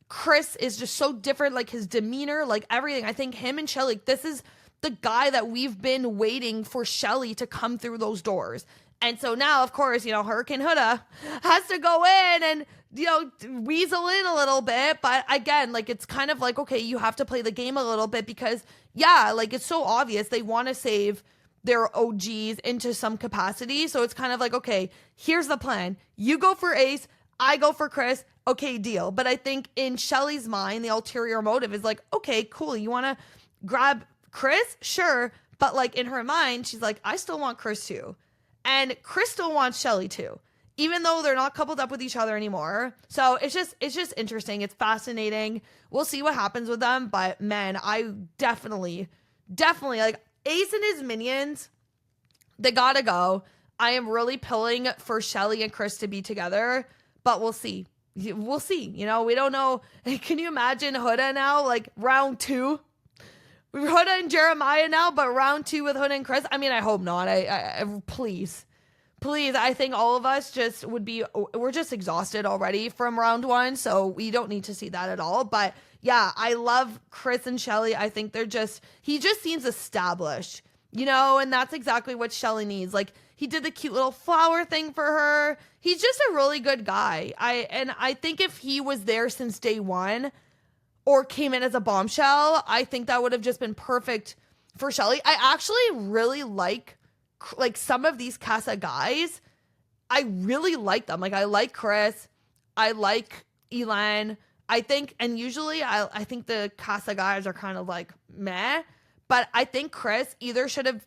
Chris is just so different, like his demeanor, like everything. I think him and Chelley, this is the guy that we've been waiting for Chelley to come through those doors. And so now, of course, you know, Hurricane Huda has to go in and, you know, weasel in a little bit. But again, like, it's kind of like, okay, you have to play the game a little bit because, yeah, like, it's so obvious they want to save their OGs into some capacity. So it's kind of like, okay, here's the plan. You go for Ace, I go for Chris. Okay, deal. But I think in Chelley's mind, the ulterior motive is like, okay, cool. You want to grab Chris? Sure. But like in her mind, she's like, I still want Chris too. And Chris still wants Chelley too, even though they're not coupled up with each other anymore. So it's just interesting. It's fascinating. We'll see what happens with them. But man, I definitely like Ace and his minions, they gotta go. I am really pulling for Chelley and Chris to be together, but we'll see. We'll see. You know, we don't know. Can you imagine Huda now, like round 2? Huda and Jeremiah now, but round 2 with Huda and Chris. I mean, I hope not. I please. I think all of us just we're just exhausted already from round 1, so we don't need to see that at all. But yeah, I love Chris and Chelley. I think he just seems established, you know, and that's exactly what Chelley needs. Like, he did the cute little flower thing for her. He's just a really good guy. I think if he was there since day 1 or came in as a bombshell, I think that would have just been perfect for Chelley. I actually really like some of these Casa guys. I really like them. Like, I like Chris. I like Elan. I think, and usually I think the Casa guys are kind of like meh, but I think Chris either should have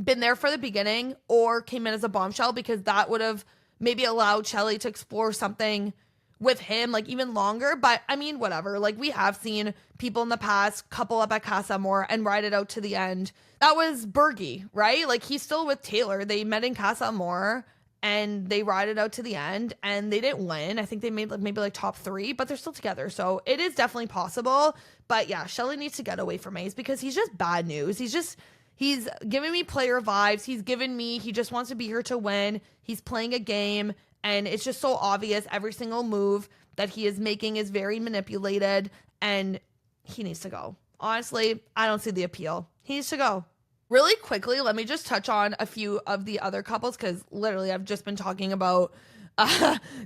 been there for the beginning or came in as a bombshell, because that would have maybe allowed Chelley to explore something with him, like, even longer. But I mean, whatever. Like, we have seen people in the past couple up at Casa Amor and ride it out to the end. That was Bergie, right? Like, he's still with Taylor. They met in Casa Amor and they ride it out to the end and they didn't win. I think they made maybe like top 3, but they're still together. So it is definitely possible. But yeah, Chelley needs to get away from Ace because he's just bad news. He's giving me player vibes. He just wants to be here to win. He's playing a game, and it's just so obvious. Every single move that he is making is very manipulated, and he needs to go. Honestly, I don't see the appeal. He needs to go. Really quickly, let me just touch on a few of the other couples, because literally I've just been talking about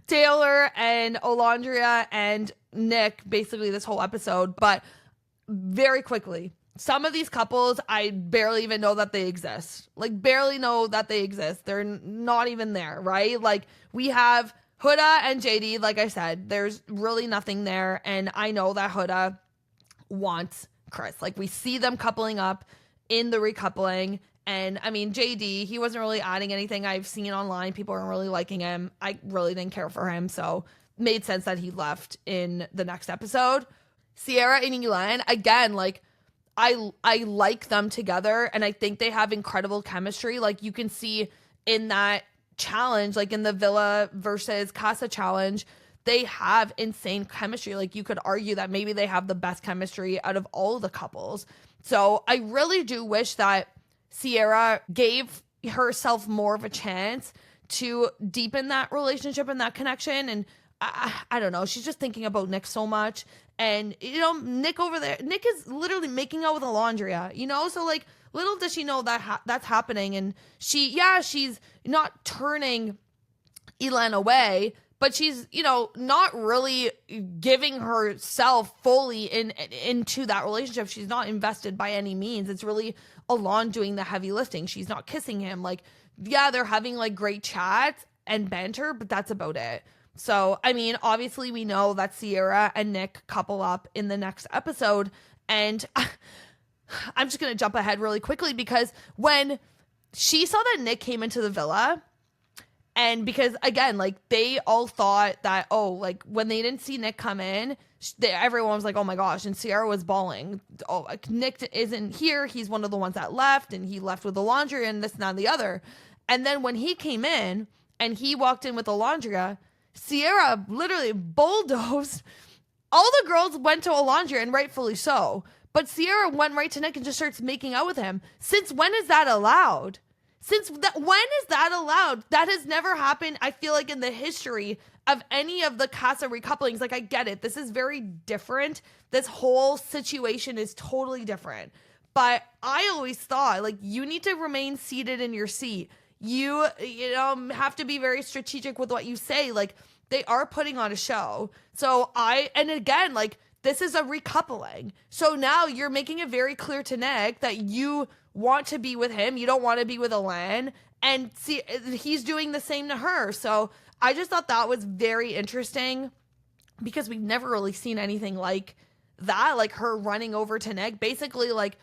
Taylor and Olandria and Nic basically this whole episode. But very quickly, some of these couples, I barely even know that they exist. Like, barely know that they exist. They're not even there, right? Like, we have Huda and JD. Like I said, there's really nothing there. And I know that Huda wants Chris. Like, we see them coupling up in the recoupling. And I mean, JD, he wasn't really adding anything I've seen online. People aren't really liking him. I really didn't care for him. So made sense that he left in the next episode. Cierra and Elan, again, like, I like them together, and I think they have incredible chemistry. Like, you can see in that challenge, like in the Villa versus Casa challenge, they have insane chemistry. Like, you could argue that maybe they have the best chemistry out of all the couples. So I really do wish that Cierra gave herself more of a chance to deepen that relationship and that connection. And I don't know, she's just thinking about Nic so much. And, you know, Nic over there, Nic is literally making out with Olandria, you know? So, like, little does she know that that's happening. And she's not turning Elan away, but she's, not really giving herself fully into that relationship. She's not invested by any means. It's really Alon doing the heavy lifting. She's not kissing him. Like, yeah, they're having like great chats and banter, but that's about it. So, I mean, obviously we know that Cierra and Nic couple up in the next episode. And I'm just going to jump ahead really quickly because when she saw that Nic came into the villa, and because, again, like, they all thought that, like, when they didn't see Nic come in, everyone was like, oh my gosh, and Cierra was bawling. Oh, like, Nic isn't here. He's one of the ones that left, and he left with Olandria and this and that and the other. And then when he came in, and he walked in with Olandria, Cierra literally bulldozed. All the girls went to Olandria, and rightfully so. But Cierra went right to Nic and just starts making out with him. Since when is that allowed? When is that allowed? That has never happened, I feel like, in the history of any of the Casa recouplings. Like, I get it. This is very different. This whole situation is totally different. But I always thought, like, you need to remain seated in your seat. You have to be very strategic with what you say. Like, they are putting on a show. And again, like, this is a recoupling. So now you're making it very clear to Nic that you want to be with him. You don't want to be with Alan. And see, he's doing the same to her. So I just thought that was very interesting because we've never really seen anything like that. Like her running over to Nic, basically like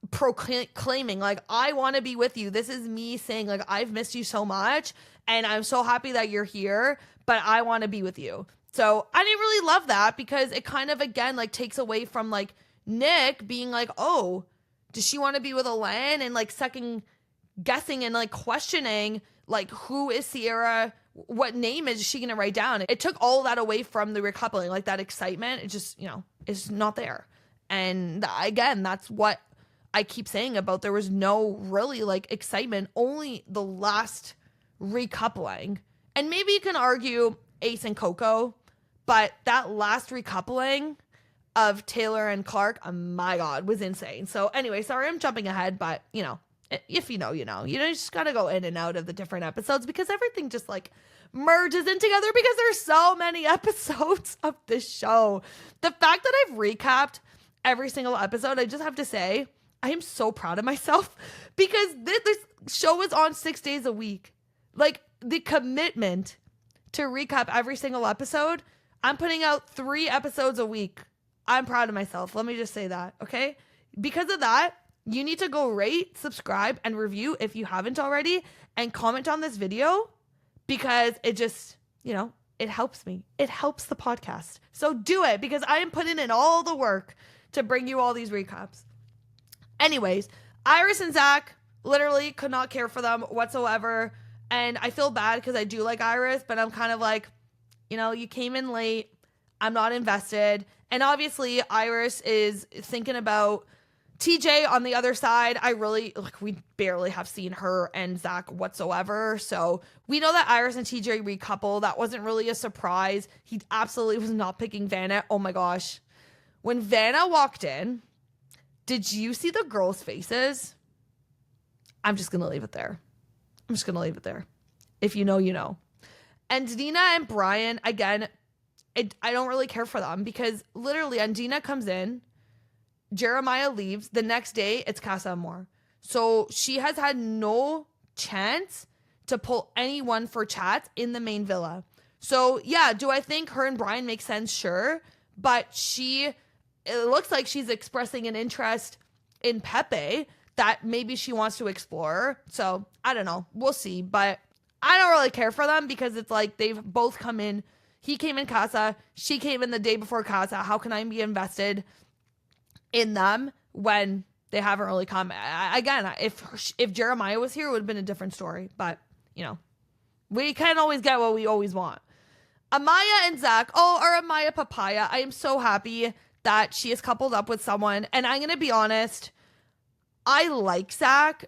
proclaiming, like, I want to be with you. This is me saying, like, I've missed you so much and I'm so happy that you're here, but I want to be with you. So I didn't really love that because it kind of, again, like takes away from like Nic being like, oh, does she want to be with Alan? And like second guessing and like questioning, like, who is Cierra? What name is she going to write down? It took all that away from the recoupling, like that excitement. It just, is not there. And again, that's what I keep saying about there was no really like excitement, only the last recoupling. And maybe you can argue Ace and Coco, but that last recoupling of Taylor and Clarke, oh my God, was insane. So anyway, sorry I'm jumping ahead, but if you know, you just gotta go in and out of the different episodes because everything just like merges in together because there's so many episodes of this show. The fact that I've recapped every single episode, I just have to say, I am so proud of myself because this show is on 6 days a week. Like the commitment to recap every single episode, I'm putting out 3 episodes a week. I'm proud of myself. Let me just say that, okay? Because of that, you need to go rate, subscribe, and review if you haven't already, and comment on this video because it just, it helps me. It helps the podcast. So do it because I am putting in all the work to bring you all these recaps. Anyways, Iris and Zach literally could not care for them whatsoever. And I feel bad because I do like Iris, but I'm kind of like, you came in late. I'm not invested. And obviously Iris is thinking about TJ on the other side. We barely have seen her and Zach whatsoever. So we know that Iris and TJ recouple. That wasn't really a surprise. He absolutely was not picking Vanna. Oh my gosh. When Vanna walked in, did you see the girls' faces? I'm just going to leave it there. If you know, you know. And Dina and Brian, again, I don't really care for them because literally Dina comes in, Jeremiah leaves. The next day, it's Casa Amor. So she has had no chance to pull anyone for chats in the main villa. So yeah, do I think her and Brian make sense? Sure. But it looks like she's expressing an interest in Pepe that maybe she wants to explore. So I don't know. We'll see. But I don't really care for them because it's like they've both come in. He came in Casa. She came in the day before Casa. How can I be invested in them when they haven't really come? Again, if Jeremiah was here, it would have been a different story. But, we can't always get what we always want. Amaya and Zach. Oh, our Amaya Papaya. I am so happy that she is coupled up with someone. And I'm going to be honest. I like Zach.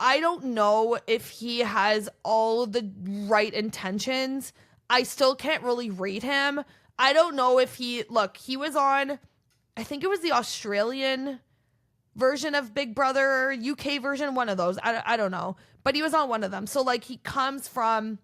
I don't know if he has all of the right intentions. I still can't really rate him. I don't know if he was on, I think it was the Australian version of Big Brother, UK version, one of those. I don't know. But he was on one of them. So like he comes from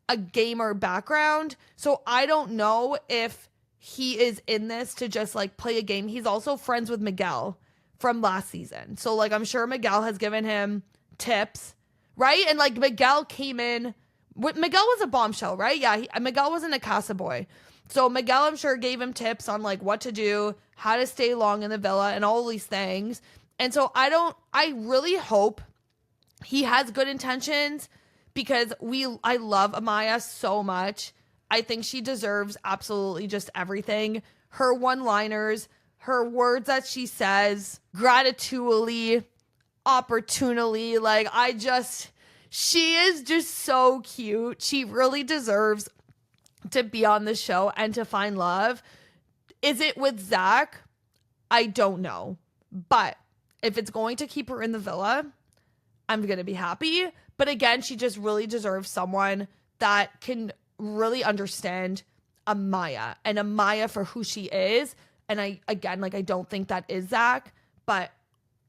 a gamer background. So I don't know if he is in this to just like play a game. He's also friends with Miguel from last season. So like I'm sure Miguel has given him tips, right? And like Miguel came in, Miguel was a bombshell, right? Yeah, Miguel wasn't a Casa boy. So Miguel, I'm sure, gave him tips on like what to do, how to stay long in the villa and all these things. And so I really hope he has good intentions because I love Amaya so much. I think she deserves absolutely just everything. Her one-liners, her words that she says, gratitually, opportunely, like she is just so cute. She really deserves to be on the show and to find love. Is it with Zach? I don't know. But if it's going to keep her in the villa, I'm going to be happy. But again, she just really deserves someone that can really understand Amaya and Amaya for who she is. And I don't think that is Zach. But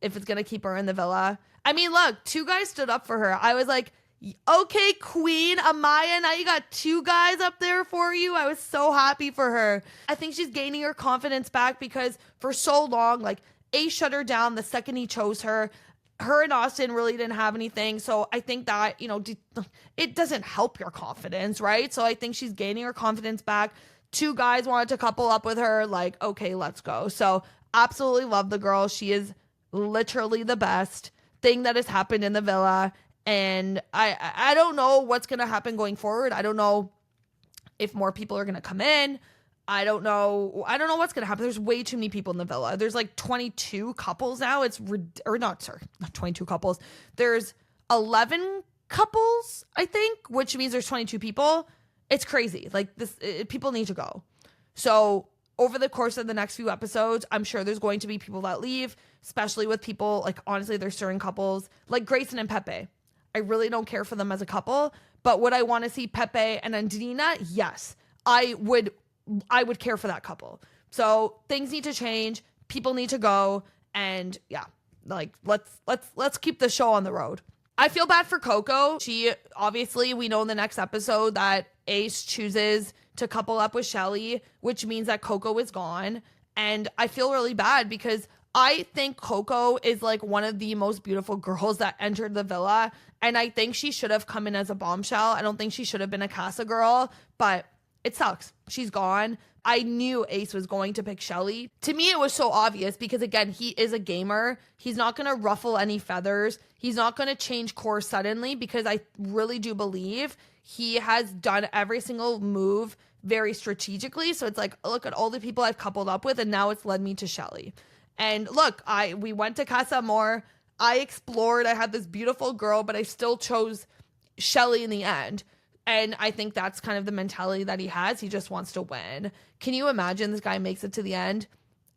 if it's going to keep her in the villa, I mean, look, 2 guys stood up for her. I was like, okay, Queen Amaya, now you got 2 guys up there for you. I was so happy for her. I think she's gaining her confidence back because for so long, like, Ace shut her down the second he chose her. Her and Austin really didn't have anything. So I think that, it doesn't help your confidence, right? So I think she's gaining her confidence back. 2 guys wanted to couple up with her. Like, okay, let's go. So absolutely love the girl. She is literally the best thing that has happened in the villa. And I don't know what's going to happen going forward. I don't know if more people are going to come in. I don't know what's going to happen. There's way too many people in the villa. There's like 22 couples now. Not 22 couples. There's 11 couples, I think, which means there's 22 people. It's crazy. Like people need to go. So over the course of the next few episodes, I'm sure there's going to be people that leave, especially with people, like, honestly, there's certain couples, like Grayson and Pepe. I really don't care for them as a couple, but would I want to see Pepe and Andina? Yes, I would care for that couple. So things need to change. People need to go. And yeah, like, let's keep the show on the road. I feel bad for Coco. She, obviously, we know in the next episode that Ace chooses to couple up with Chelley, which means that Coco is gone. And I feel really bad because I think Coco is like one of the most beautiful girls that entered the villa. And I think she should have come in as a bombshell. I don't think she should have been a Casa girl, but it sucks. She's gone. I knew Ace was going to pick Chelley. To me, it was so obvious because, again, he is a gamer. He's not going to ruffle any feathers. He's not going to change course suddenly because I really do believe he has done every single move very strategically. So it's like, look at all the people I've coupled up with, and now it's led me to Chelley. And look, we went to Casa Amor. I explored. I had this beautiful girl, but I still chose Chelley in the end. And I think that's kind of the mentality that he has. He just wants to win. Can you imagine this guy makes it to the end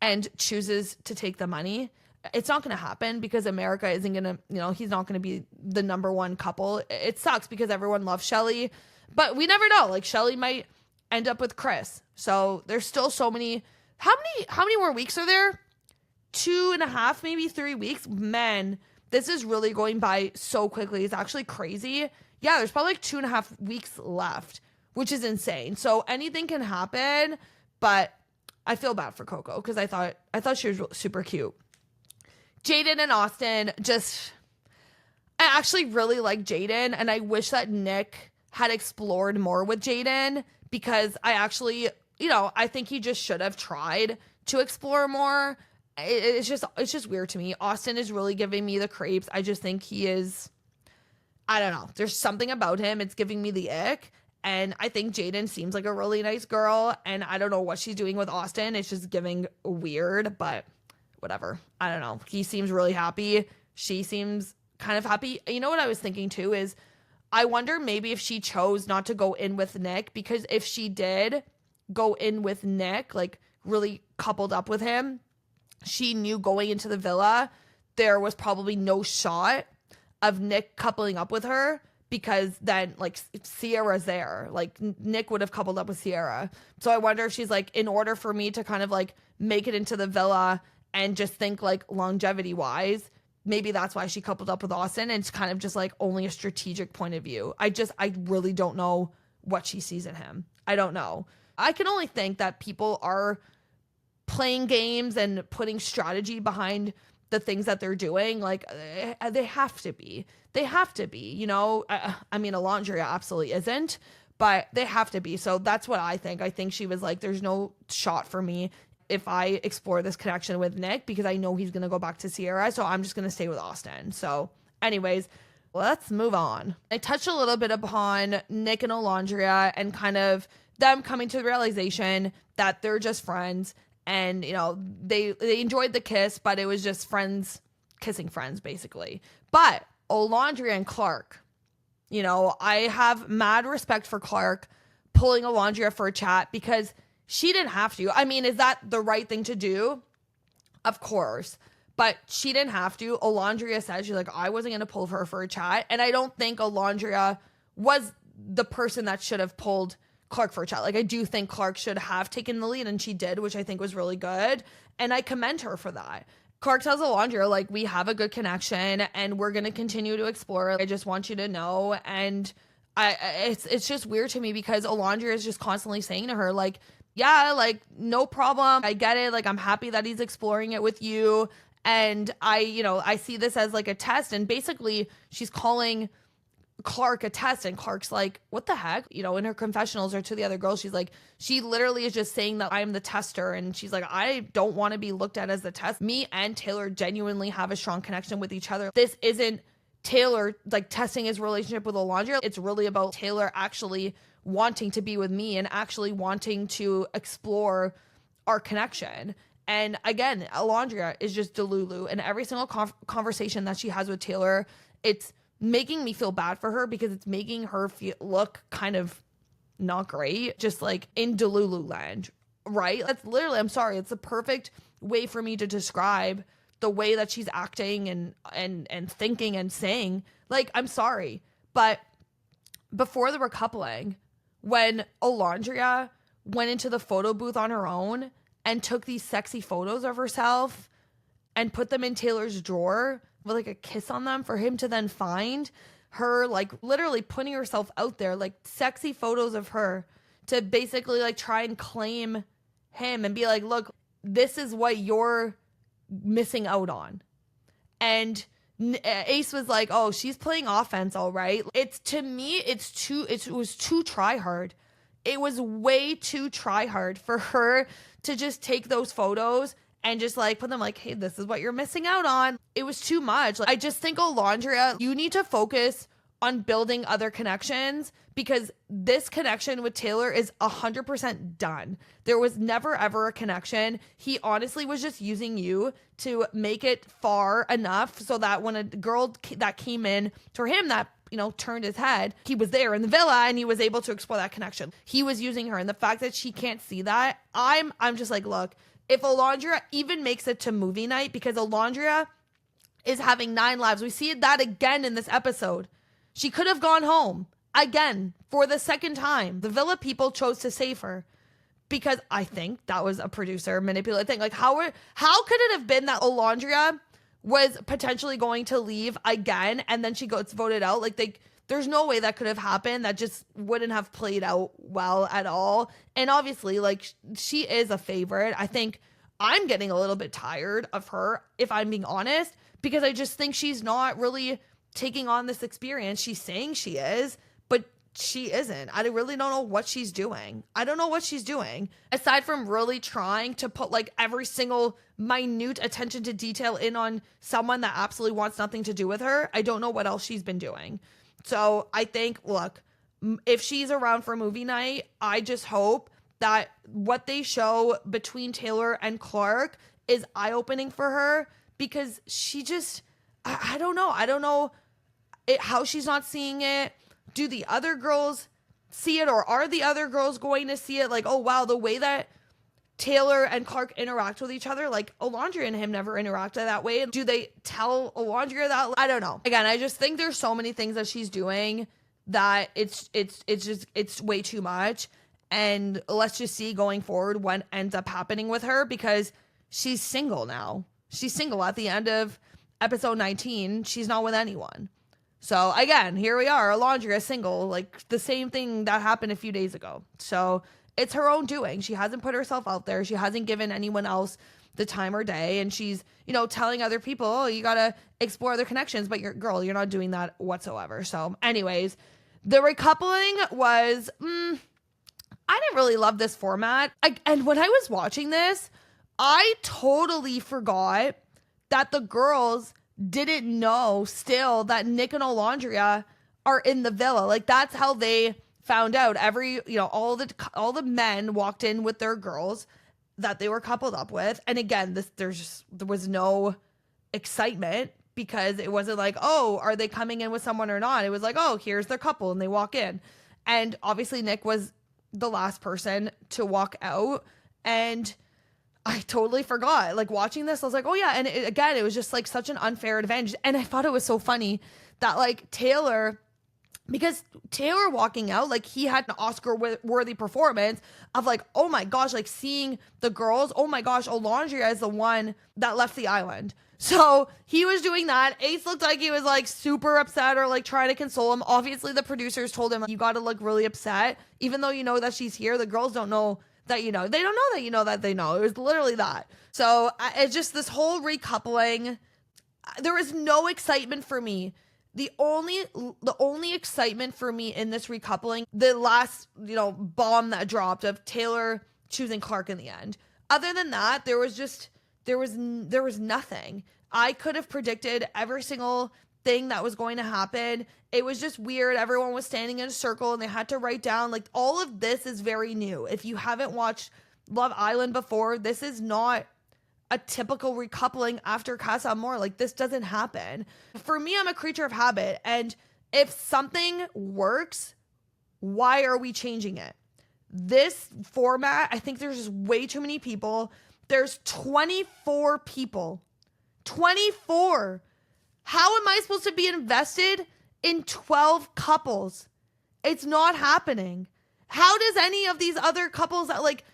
and chooses to take the money? It's not going to happen because America isn't going to, he's not going to be the number one couple. It sucks because everyone loves Chelley, but we never know. Like, Chelley might end up with Chris. So there's still so many. How many more weeks are there? 2.5, maybe 3 weeks. Man, this is really going by so quickly. It's actually crazy. Yeah, there's probably like 2.5 weeks left, which is insane. So anything can happen, but I feel bad for Coco because I thought she was super cute. Jaden and Austin, I actually really like Jaden, and I wish that Nic had explored more with Jaden because I actually, I think he just should have tried to explore more. It's just weird to me. Austin is really giving me the creeps. I just think he is, I don't know. There's something about him. It's giving me the ick. And I think Jaden seems like a really nice girl. And I don't know what she's doing with Austin. It's just giving weird, but whatever. I don't know. He seems really happy. She seems kind of happy. You know what I was thinking too is I wonder maybe if she chose not to go in with Nic, because if she did go in with Nic, like really coupled up with him, she knew going into the villa, there was probably no shot of Nic coupling up with her because then like Cierra's there. Like Nic would have coupled up with Cierra. So I wonder if she's like, in order for me to kind of like make it into the villa and just think like longevity wise, maybe that's why she coupled up with Austin. And it's kind of just like only a strategic point of view. I really don't know what she sees in him. I don't know. I can only think that people are playing games and putting strategy behind the things that they're doing. Like, they have to be. They have to be, you know? I mean, Olandria absolutely isn't, but they have to be. So that's what I think. I think she was like, there's no shot for me if I explore this connection with Nic, because I know he's going to go back to Cierra. So I'm just going to stay with Austin. So anyways, let's move on. I touched a little bit upon Nic and Olandria and kind of them coming to the realization that they're just friends. And, you know, they enjoyed the kiss, but it was just friends kissing friends, basically. But Olandria and Clarke, you know, I have mad respect for Clarke pulling Olandria for a chat, because she didn't have to. I mean, is that the right thing to do? Of course. But she didn't have to. Olandria said, she's like, I wasn't going to pull her for a chat. And I don't think Olandria was the person that should have pulled Clarke for a chat. Like, I do think Clarke should have taken the lead, and she did, which I think was really good. And I commend her for that. Clarke tells Olandria, like, we have a good connection and we're going to continue to explore. I just want you to know. And it's just weird to me, because Olandria is just constantly saying to her, like, yeah, like, no problem. I get it. Like, I'm happy that he's exploring it with you. And I see this as like a test. And basically she's calling Clarke a test, and Clarke's like, what the heck? You know, in her confessionals or to the other girls, she's like, she literally is just saying that I'm the tester. And she's like, I don't want to be looked at as the test. Me and Taylor genuinely have a strong connection with each other. This isn't Taylor like testing his relationship with Olandria. It's really about Taylor actually wanting to be with me and actually wanting to explore our connection. And again, Olandria is just delulu, and every single conversation that she has with Taylor, it's making me feel bad for her, because it's making her look kind of not great, just like in delulu land, right? That's literally, I'm sorry, it's the perfect way for me to describe the way that she's acting and thinking and saying. Like, I'm sorry, but before the recoupling, when Olandria went into the photo booth on her own and took these sexy photos of herself and put them in Taylor's drawer with like a kiss on them for him to then find her, like literally putting herself out there, like sexy photos of her to basically like try and claim him and be like, look, this is what you're missing out on. And Ace was like, oh, she's playing offense, all right. It's, to me, it was too try hard. It was way too try hard for her to just take those photos and just like put them like, hey, this is what you're missing out on. It was too much. Like, I just think, Olandria, you need to focus on building other connections, because this connection with Taylor is 100% done. There was never ever a connection. He honestly was just using you to make it far enough so that when a girl that came in to him that, you know, turned his head, he was there in the villa and he was able to explore that connection. He was using her, and the fact that she can't see that, I'm just like, look, if Olandria even makes it to movie night, because Olandria is having 9 lives. We see that again in this episode. She could have gone home again for the second time. The villa people chose to save her, because I think that was a producer manipulative thing. Like, how could it have been that Olandria was potentially going to leave again and then she gets voted out? Like, there's no way that could have happened. That just wouldn't have played out well at all. And obviously, like, she is a favorite. I think I'm getting a little bit tired of her, if I'm being honest, because I just think she's not really taking on this experience. She's saying she is, but she isn't. I really don't know what she's doing. I don't know what she's doing, aside from really trying to put like every single minute attention to detail in on someone that absolutely wants nothing to do with her. I don't know what else she's been doing. So I think, look, if she's around for movie night, I just hope that what they show between Taylor and Clarke is eye-opening for her, because she just, I don't know. I don't know how she's not seeing it. Do the other girls see it, or are the other girls going to see it? Like, oh, wow, the way that Taylor and Clarke interact with each other, like Olandria and him never interacted that way. Do they tell Olandria that? I don't know. Again, I just think there's so many things that she's doing that it's way too much. And let's just see going forward what ends up happening with her, because she's single now. She's single at the end of episode 19. She's not with anyone. So again, here we are, Olandria single, like the same thing that happened a few days ago. So it's her own doing. She hasn't put herself out there. She hasn't given anyone else the time or day. And she's, telling other people, oh, you got to explore other connections. But you're not doing that whatsoever. So anyways, the recoupling was, I didn't really love this format. And when I was watching this, I totally forgot that the girls didn't know still that Nic and Olandria are in the villa. Like, that's how they found out. All the men walked in with their girls that they were coupled up with. And again, there was no excitement because it wasn't like, oh, are they coming in with someone or not? It was like, oh, here's their couple, and they walk in. And obviously Nic was the last person to walk out, and I totally forgot. Like, watching this, I was like, oh yeah. And it was just like such an unfair advantage. And I thought it was so funny that like Taylor walking out, like, he had an Oscar worthy performance of like, oh my gosh, like seeing the girls, oh my gosh, Olandria is the one that left the island. So he was doing that. Ace looked like he was like super upset or like trying to console him. Obviously the producers told him, you got to look really upset, even though you know that she's here. The girls don't know that they don't know that they know. It was literally that. So it's just this whole recoupling. There was no excitement for me. The only excitement for me in this recoupling, the last, bomb that dropped of Taylor choosing Clarke in the end. Other than that, there was nothing. I could have predicted every single thing that was going to happen. It was just weird. Everyone was standing in a circle and they had to write down, like, all of this is very new. If you haven't watched Love Island before, this is not a typical recoupling after Casa Amor. Like, this doesn't happen. For me, I'm a creature of habit. And if something works, why are we changing it? This format, I think there's just way too many people. There's 24 people. 24. How am I supposed to be invested in 12 couples? It's not happening. How does any of these other couples that, like,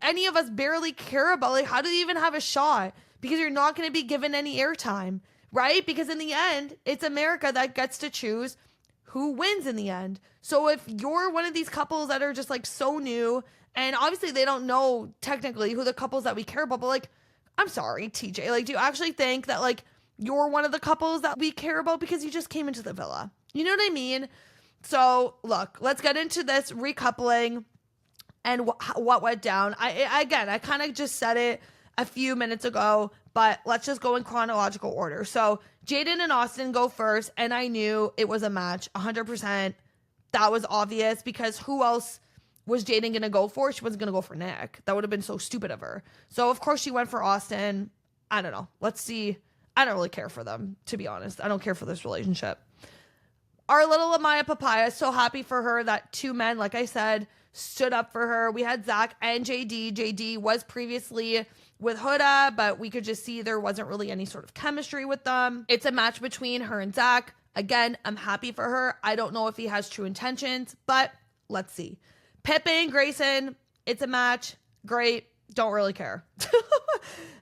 any of us barely care about, like, how do they even have a shot? Because you're not going to be given any airtime, right? Because in the end, it's America that gets to choose who wins in the end. So if you're one of these couples that are just like so new, and obviously they don't know technically who the couples that we care about, but like, I'm sorry, TJ, like, do you actually think that like you're one of the couples that we care about because you just came into the villa? You know what I mean? So look, let's get into this recoupling and what went down. I kind of just said it a few minutes ago, but let's just go in chronological order. So Jaden and Austin go first, and I knew it was a match, 100%. That was obvious, because who else was Jaden going to go for? She wasn't going to go for Nic. That would have been so stupid of her. So of course she went for Austin. I don't know. Let's see. I don't really care for them, to be honest. I don't care for this relationship. Our little Amaya Papaya, so happy for her that two men, like I said, stood up for her. We had Zach and JD. JD was previously with Huda, but we could just see there wasn't really any sort of chemistry with them. It's a match between her and Zach. Again, I'm happy for her. I don't know if he has true intentions, but let's see. Pippin, Grayson, it's a match. Great. Don't really care.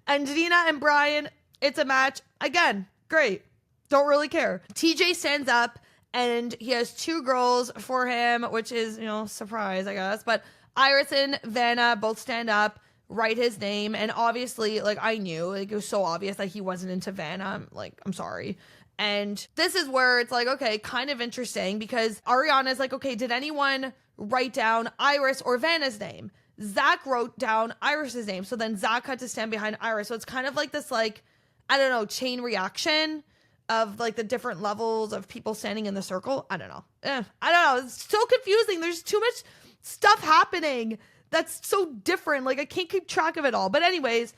And Dina and Brian, it's a match. Again, great. Don't really care. TJ stands up, and he has two girls for him, which is, surprise, I guess. But Iris and Vanna both stand up, write his name. And obviously, like, I knew, like, it was so obvious that he wasn't into Vanna. I'm sorry. And this is where it's like, okay, kind of interesting, because Ariana's like, okay, did anyone write down Iris or Vanna's name? Zach wrote down Iris's name. So then Zach had to stand behind Iris. So it's kind of like this, like, I don't know, chain reaction of like the different levels of people standing in the circle. I don't know. I don't know. It's so confusing. There's too much stuff happening that's so different. Like, I can't keep track of it all. But anyways,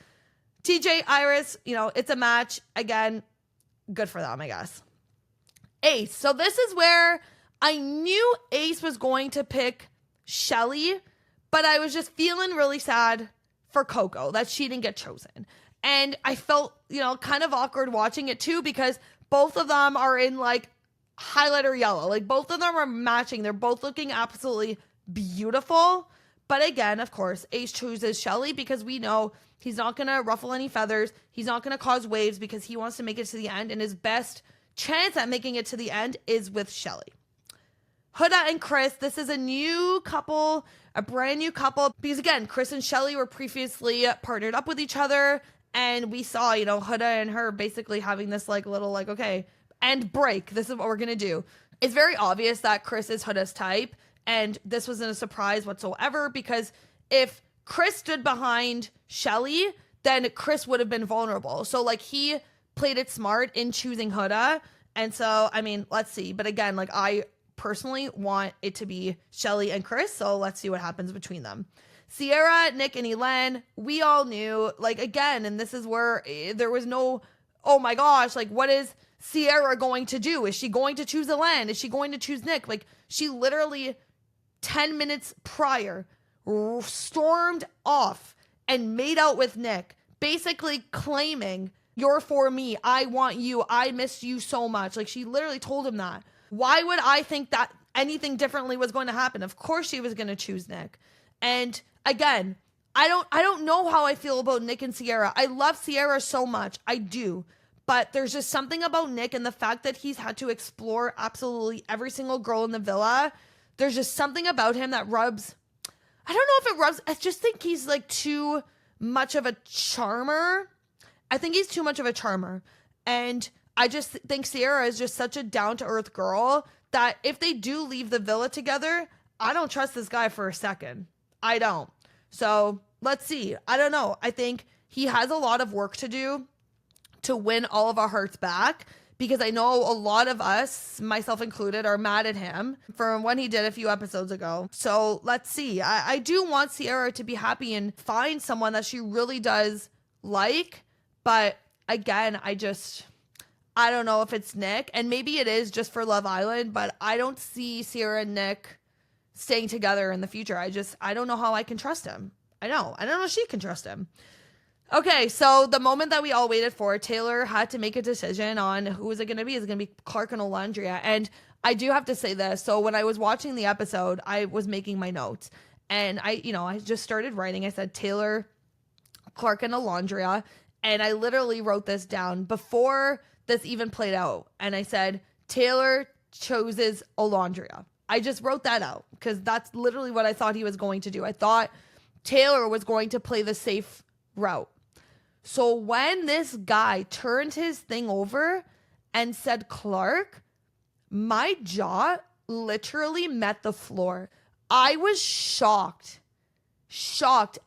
TJ, Iris, it's a match. Again, good for them, I guess. Ace. So this is where I knew Ace was going to pick Chelley, but I was just feeling really sad for Coco that she didn't get chosen. And I felt, kind of awkward watching it too, because both of them are in like highlighter yellow. Like, both of them are matching. They're both looking absolutely beautiful. But again, of course, Ace chooses Chelley because we know he's not going to ruffle any feathers. He's not going to cause waves because he wants to make it to the end, and is best chance at making it to the end is with chelley. Huda and Chris, this is a new couple, a brand new couple, because again, Chris and chelley were previously partnered up with each other, and we saw, Huda and her basically having this little okay, and break. This is what we're gonna do. It's very obvious that Chris is Huda's type, and this wasn't a surprise whatsoever, because if Chris stood behind chelley, then Chris would have been vulnerable. So he played it smart in choosing Huda, and so let's see. But again, I personally want it to be chelley and Chris, so let's see what happens between them. Cierra, Nic, and Olandria, we all knew, again, and this is where there was no, oh my gosh, what is Cierra going to do? Is she going to choose Olandria? Is she going to choose Nic? She literally 10 minutes prior stormed off and made out with Nic, basically claiming, "You're for me, I want you, I miss you so much." She literally told him that. Why would I think that anything differently was going to happen? Of course she was going to choose Nic. And again, I don't know how I feel about Nic and Cierra. I love Cierra so much. I do. But there's just something about Nic and the fact that he's had to explore absolutely every single girl in the villa. There's just something about him that rubs, I don't know if it rubs, I just think he's too much of a charmer. I think he's too much of a charmer. And I just think Cierra is just such a down-to-earth girl that if they do leave the villa together, I don't trust this guy for a second. I don't. So let's see. I don't know. I think he has a lot of work to do to win all of our hearts back, because I know a lot of us, myself included, are mad at him for what he did a few episodes ago. So let's see. I do want Cierra to be happy and find someone that she really does like. But again, I don't know if it's Nic, and maybe it is just for Love Island, but I don't see Cierra and Nic staying together in the future. I don't know how I can trust him. I don't know if she can trust him. Okay, so the moment that we all waited for, Taylor had to make a decision on who is it going to be. Is it going to be Clarke and Olandria? And I do have to say this. So when I was watching the episode, I was making my notes, and I just started writing. I said Taylor, Clarke, and Olandria, and I literally wrote this down before this even played out. And I said, Taylor chooses Olandria. I just wrote that out because that's literally what I thought he was going to do. I thought Taylor was going to play the safe route. So when this guy turned his thing over and said Clarke, my jaw literally met the floor. I was shocked.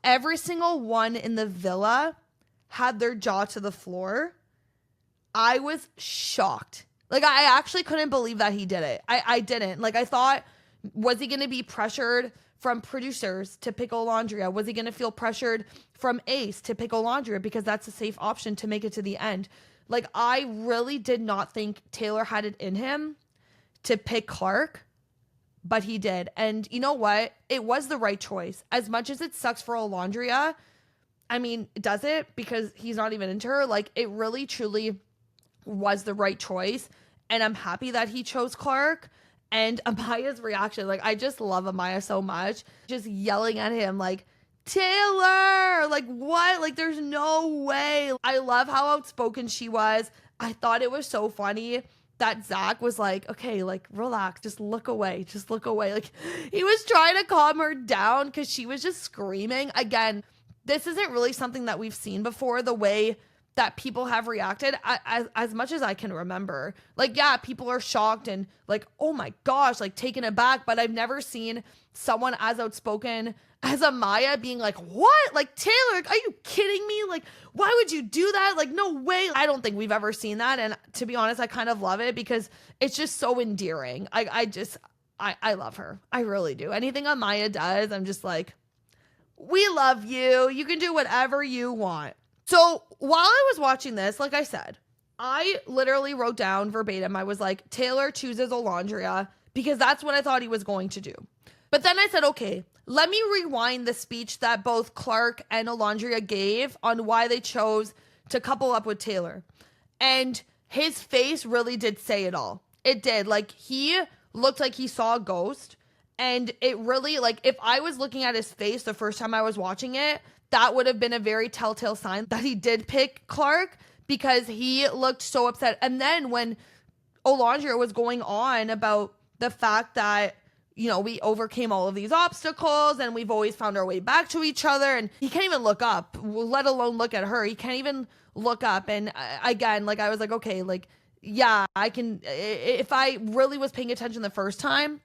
Every single one in the villa had their jaw to the floor. I was shocked. I actually couldn't believe that he did it. I didn't. I thought, was he going to be pressured from producers to pick Olandria? Was he going to feel pressured from Ace to pick Olandria because that's a safe option to make it to the end? I really did not think Taylor had it in him to pick Clarke, but he did. And you know what? It was the right choice. As much as it sucks for Olandria, does it? Because he's not even into her. It really, truly was the right choice, and I'm happy that he chose Clarke. And Amaya's reaction, I just love Amaya so much, just yelling at him Taylor, what, there's no way. I love how outspoken she was. I thought it was so funny that Zach was okay, relax, just look away. He was trying to calm her down because she was just screaming. Again, this isn't really something that we've seen before, the way that people have reacted as much as I can remember. Yeah, people are shocked and oh my gosh, taken aback, but I've never seen someone as outspoken as Amaya being what? Taylor, are you kidding me? Why would you do that? No way. I don't think we've ever seen that. And to be honest, I kind of love it because it's just so endearing. I love her. I really do. Anything Amaya does, I'm just we love you. You can do whatever you want. So while I was watching this, like I said, I literally wrote down verbatim. I was Taylor chooses Olandria because that's what I thought he was going to do. But then I said, okay, let me rewind the speech that both Clarke and Olandria gave on why they chose to couple up with Taylor. And his face really did say it all. It did. He looked like he saw a ghost. And it really, if I was looking at his face the first time I was watching it, that would have been a very telltale sign that he did pick Clarke because he looked so upset. And then when Olandria was going on about the fact that, you know, we overcame all of these obstacles and we've always found our way back to each other. And he can't even look up, let alone look at her. He can't even look up. And again, like, I was like, okay, like, yeah, I can, if I really was paying attention the first time,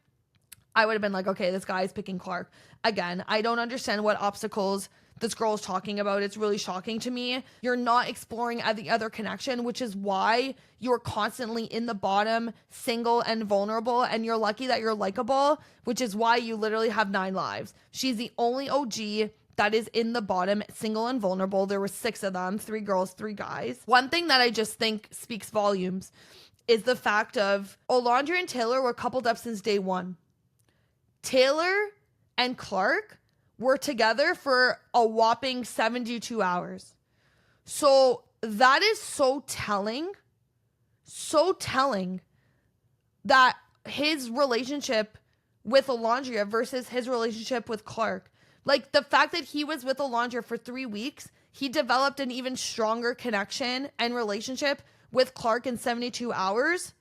I would have been like, okay, this guy's picking Clarke. Again, I don't understand what obstacles this girl is talking about. It's really shocking to me. You're not exploring the other connection, which is why you're constantly in the bottom, single and vulnerable, and you're lucky that you're likable, which is why you literally have 9 lives. She's the only OG that is in the bottom, single and vulnerable. There were 6 of them, 3 girls, 3 guys. One thing that I just think speaks volumes is the fact of Olandria and Taylor were coupled up since day 1. Taylor and Clarke were together for a whopping 72 hours. So that is so telling that his relationship with Olandria versus his relationship with Clarke. Like, the fact that he was with Olandria for 3 weeks, he developed an even stronger connection and relationship with Clarke in 72 hours.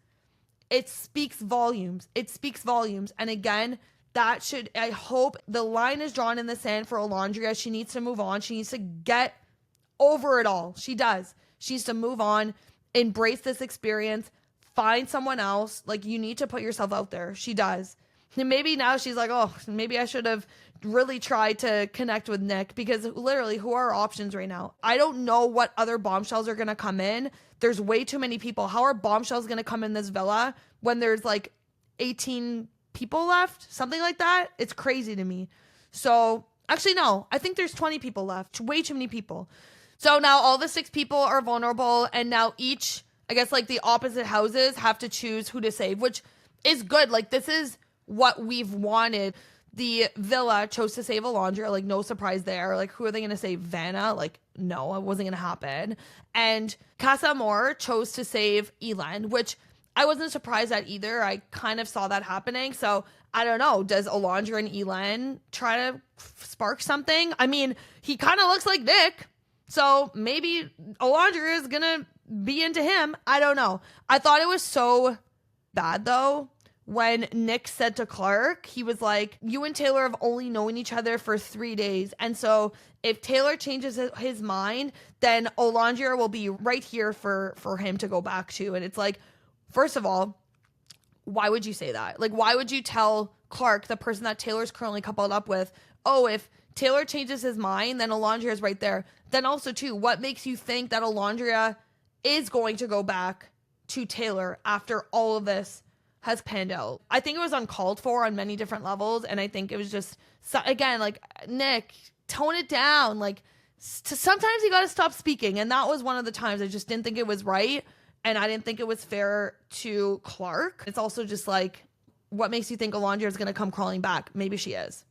It speaks volumes. It speaks volumes. And again, that should, I hope the line is drawn in the sand for Olandria. She needs to move on. She needs to get over it all. She does. She needs to move on, embrace this experience, find someone else. Like, you need to put yourself out there. She does. And maybe now she's like, oh, maybe I should have really tried to connect with Nic, because literally, who are our options right now? I don't know what other bombshells are going to come in. There's way too many people. How are bombshells going to come in this villa when there's like 18 people left, something like that? It's crazy to me. So actually, no, I think there's 20 people left. Way too many people. So now all the 6 people are vulnerable, and now each, I guess, like, the opposite houses have to choose who to save, which is good. Like, this is what we've wanted. The villa chose to save Olandria, like, no surprise there. Like, who are they going to save? Vanna? Like, no, it wasn't going to happen. And Casa Amor chose to save Elan, which I wasn't surprised at either. I kind of saw that happening. So I don't know. Does Olandria and Elan try to spark something? I mean, he kind of looks like Nic. So maybe Olandria is going to be into him. I don't know. I thought it was so bad, though, when Nic said to Clarke, he was like, you and Taylor have only known each other for 3 days. And so if Taylor changes his mind, then Olandria will be right here for him to go back to. And it's like, first of all, why would you say that? Like, why would you tell Clarke, the person that Taylor's currently coupled up with, oh, if Taylor changes his mind, then Olandria is right there. Then also, too, what makes you think that Olandria is going to go back to Taylor after all of this has panned out? I think it was uncalled for on many different levels. And I think it was just, again, like, Nic, tone it down. Like, sometimes you got to stop speaking. And that was one of the times I just didn't think it was right. And I didn't think it was fair to Clarke. It's also just like, what makes you think Olandria is going to come crawling back? Maybe she is.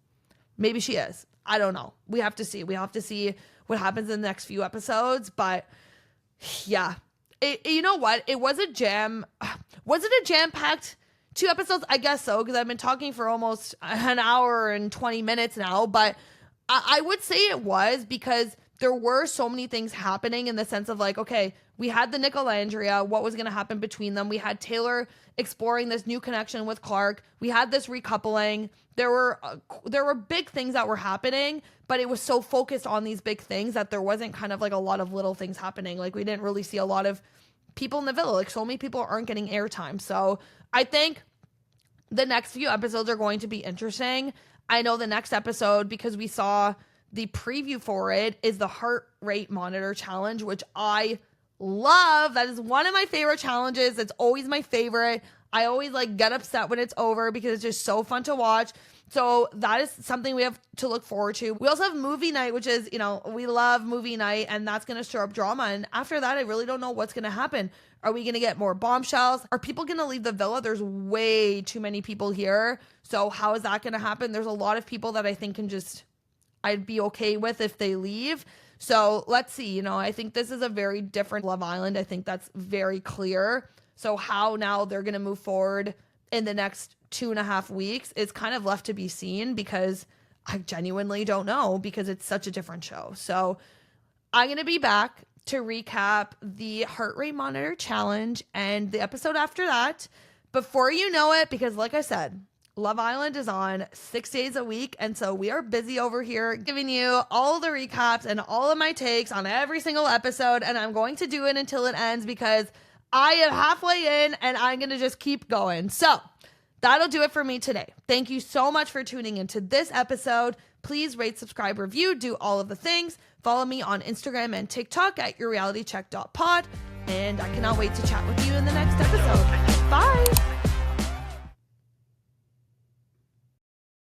Maybe she is. I don't know. We have to see. We have to see what happens in the next few episodes. But yeah, you know what? It was a jam. Was it a jam-packed 2 episodes? I guess so, because I've been talking for almost an hour and 20 minutes now. But I would say it was, because there were so many things happening in the sense of like, okay, we had the Nicolandria, what was going to happen between them. We had Taylor exploring this new connection with Clarke. We had this recoupling. There were big things that were happening, but it was so focused on these big things that there wasn't kind of like a lot of little things happening. Like, we didn't really see a lot of people in the villa. Like, so many people aren't getting airtime. So I think the next few episodes are going to be interesting. I know the next episode, because we saw the preview for it, is the heart rate monitor challenge, which I love. That is one of my favorite challenges. It's always my favorite. I always like get upset when it's over because it's just so fun to watch. So that is something we have to look forward to. We also have movie night, which is, you know, we love movie night, and that's going to stir up drama. And after that, I really don't know what's going to happen. Are we going to get more bombshells? Are people going to leave the villa? There's way too many people here. So how is that going to happen? There's a lot of people that I think I'd be okay with if they leave. So let's see, you know, I think this is a very different Love Island. I think that's very clear. So how now they're going to move forward in the next 2.5 weeks is kind of left to be seen, because I genuinely don't know, because it's such a different show. So I'm going to be back to recap the heart rate monitor challenge and the episode after that. Before you know it, because like I said, Love Island is on 6 days a week. And so we are busy over here giving you all the recaps and all of my takes on every single episode. And I'm going to do it until it ends because I am halfway in and I'm going to just keep going. So that'll do it for me today. Thank you so much for tuning into this episode. Please rate, subscribe, review, do all of the things. Follow me on Instagram and TikTok at yourrealitycheck.pod. And I cannot wait to chat with you in the next episode. Bye.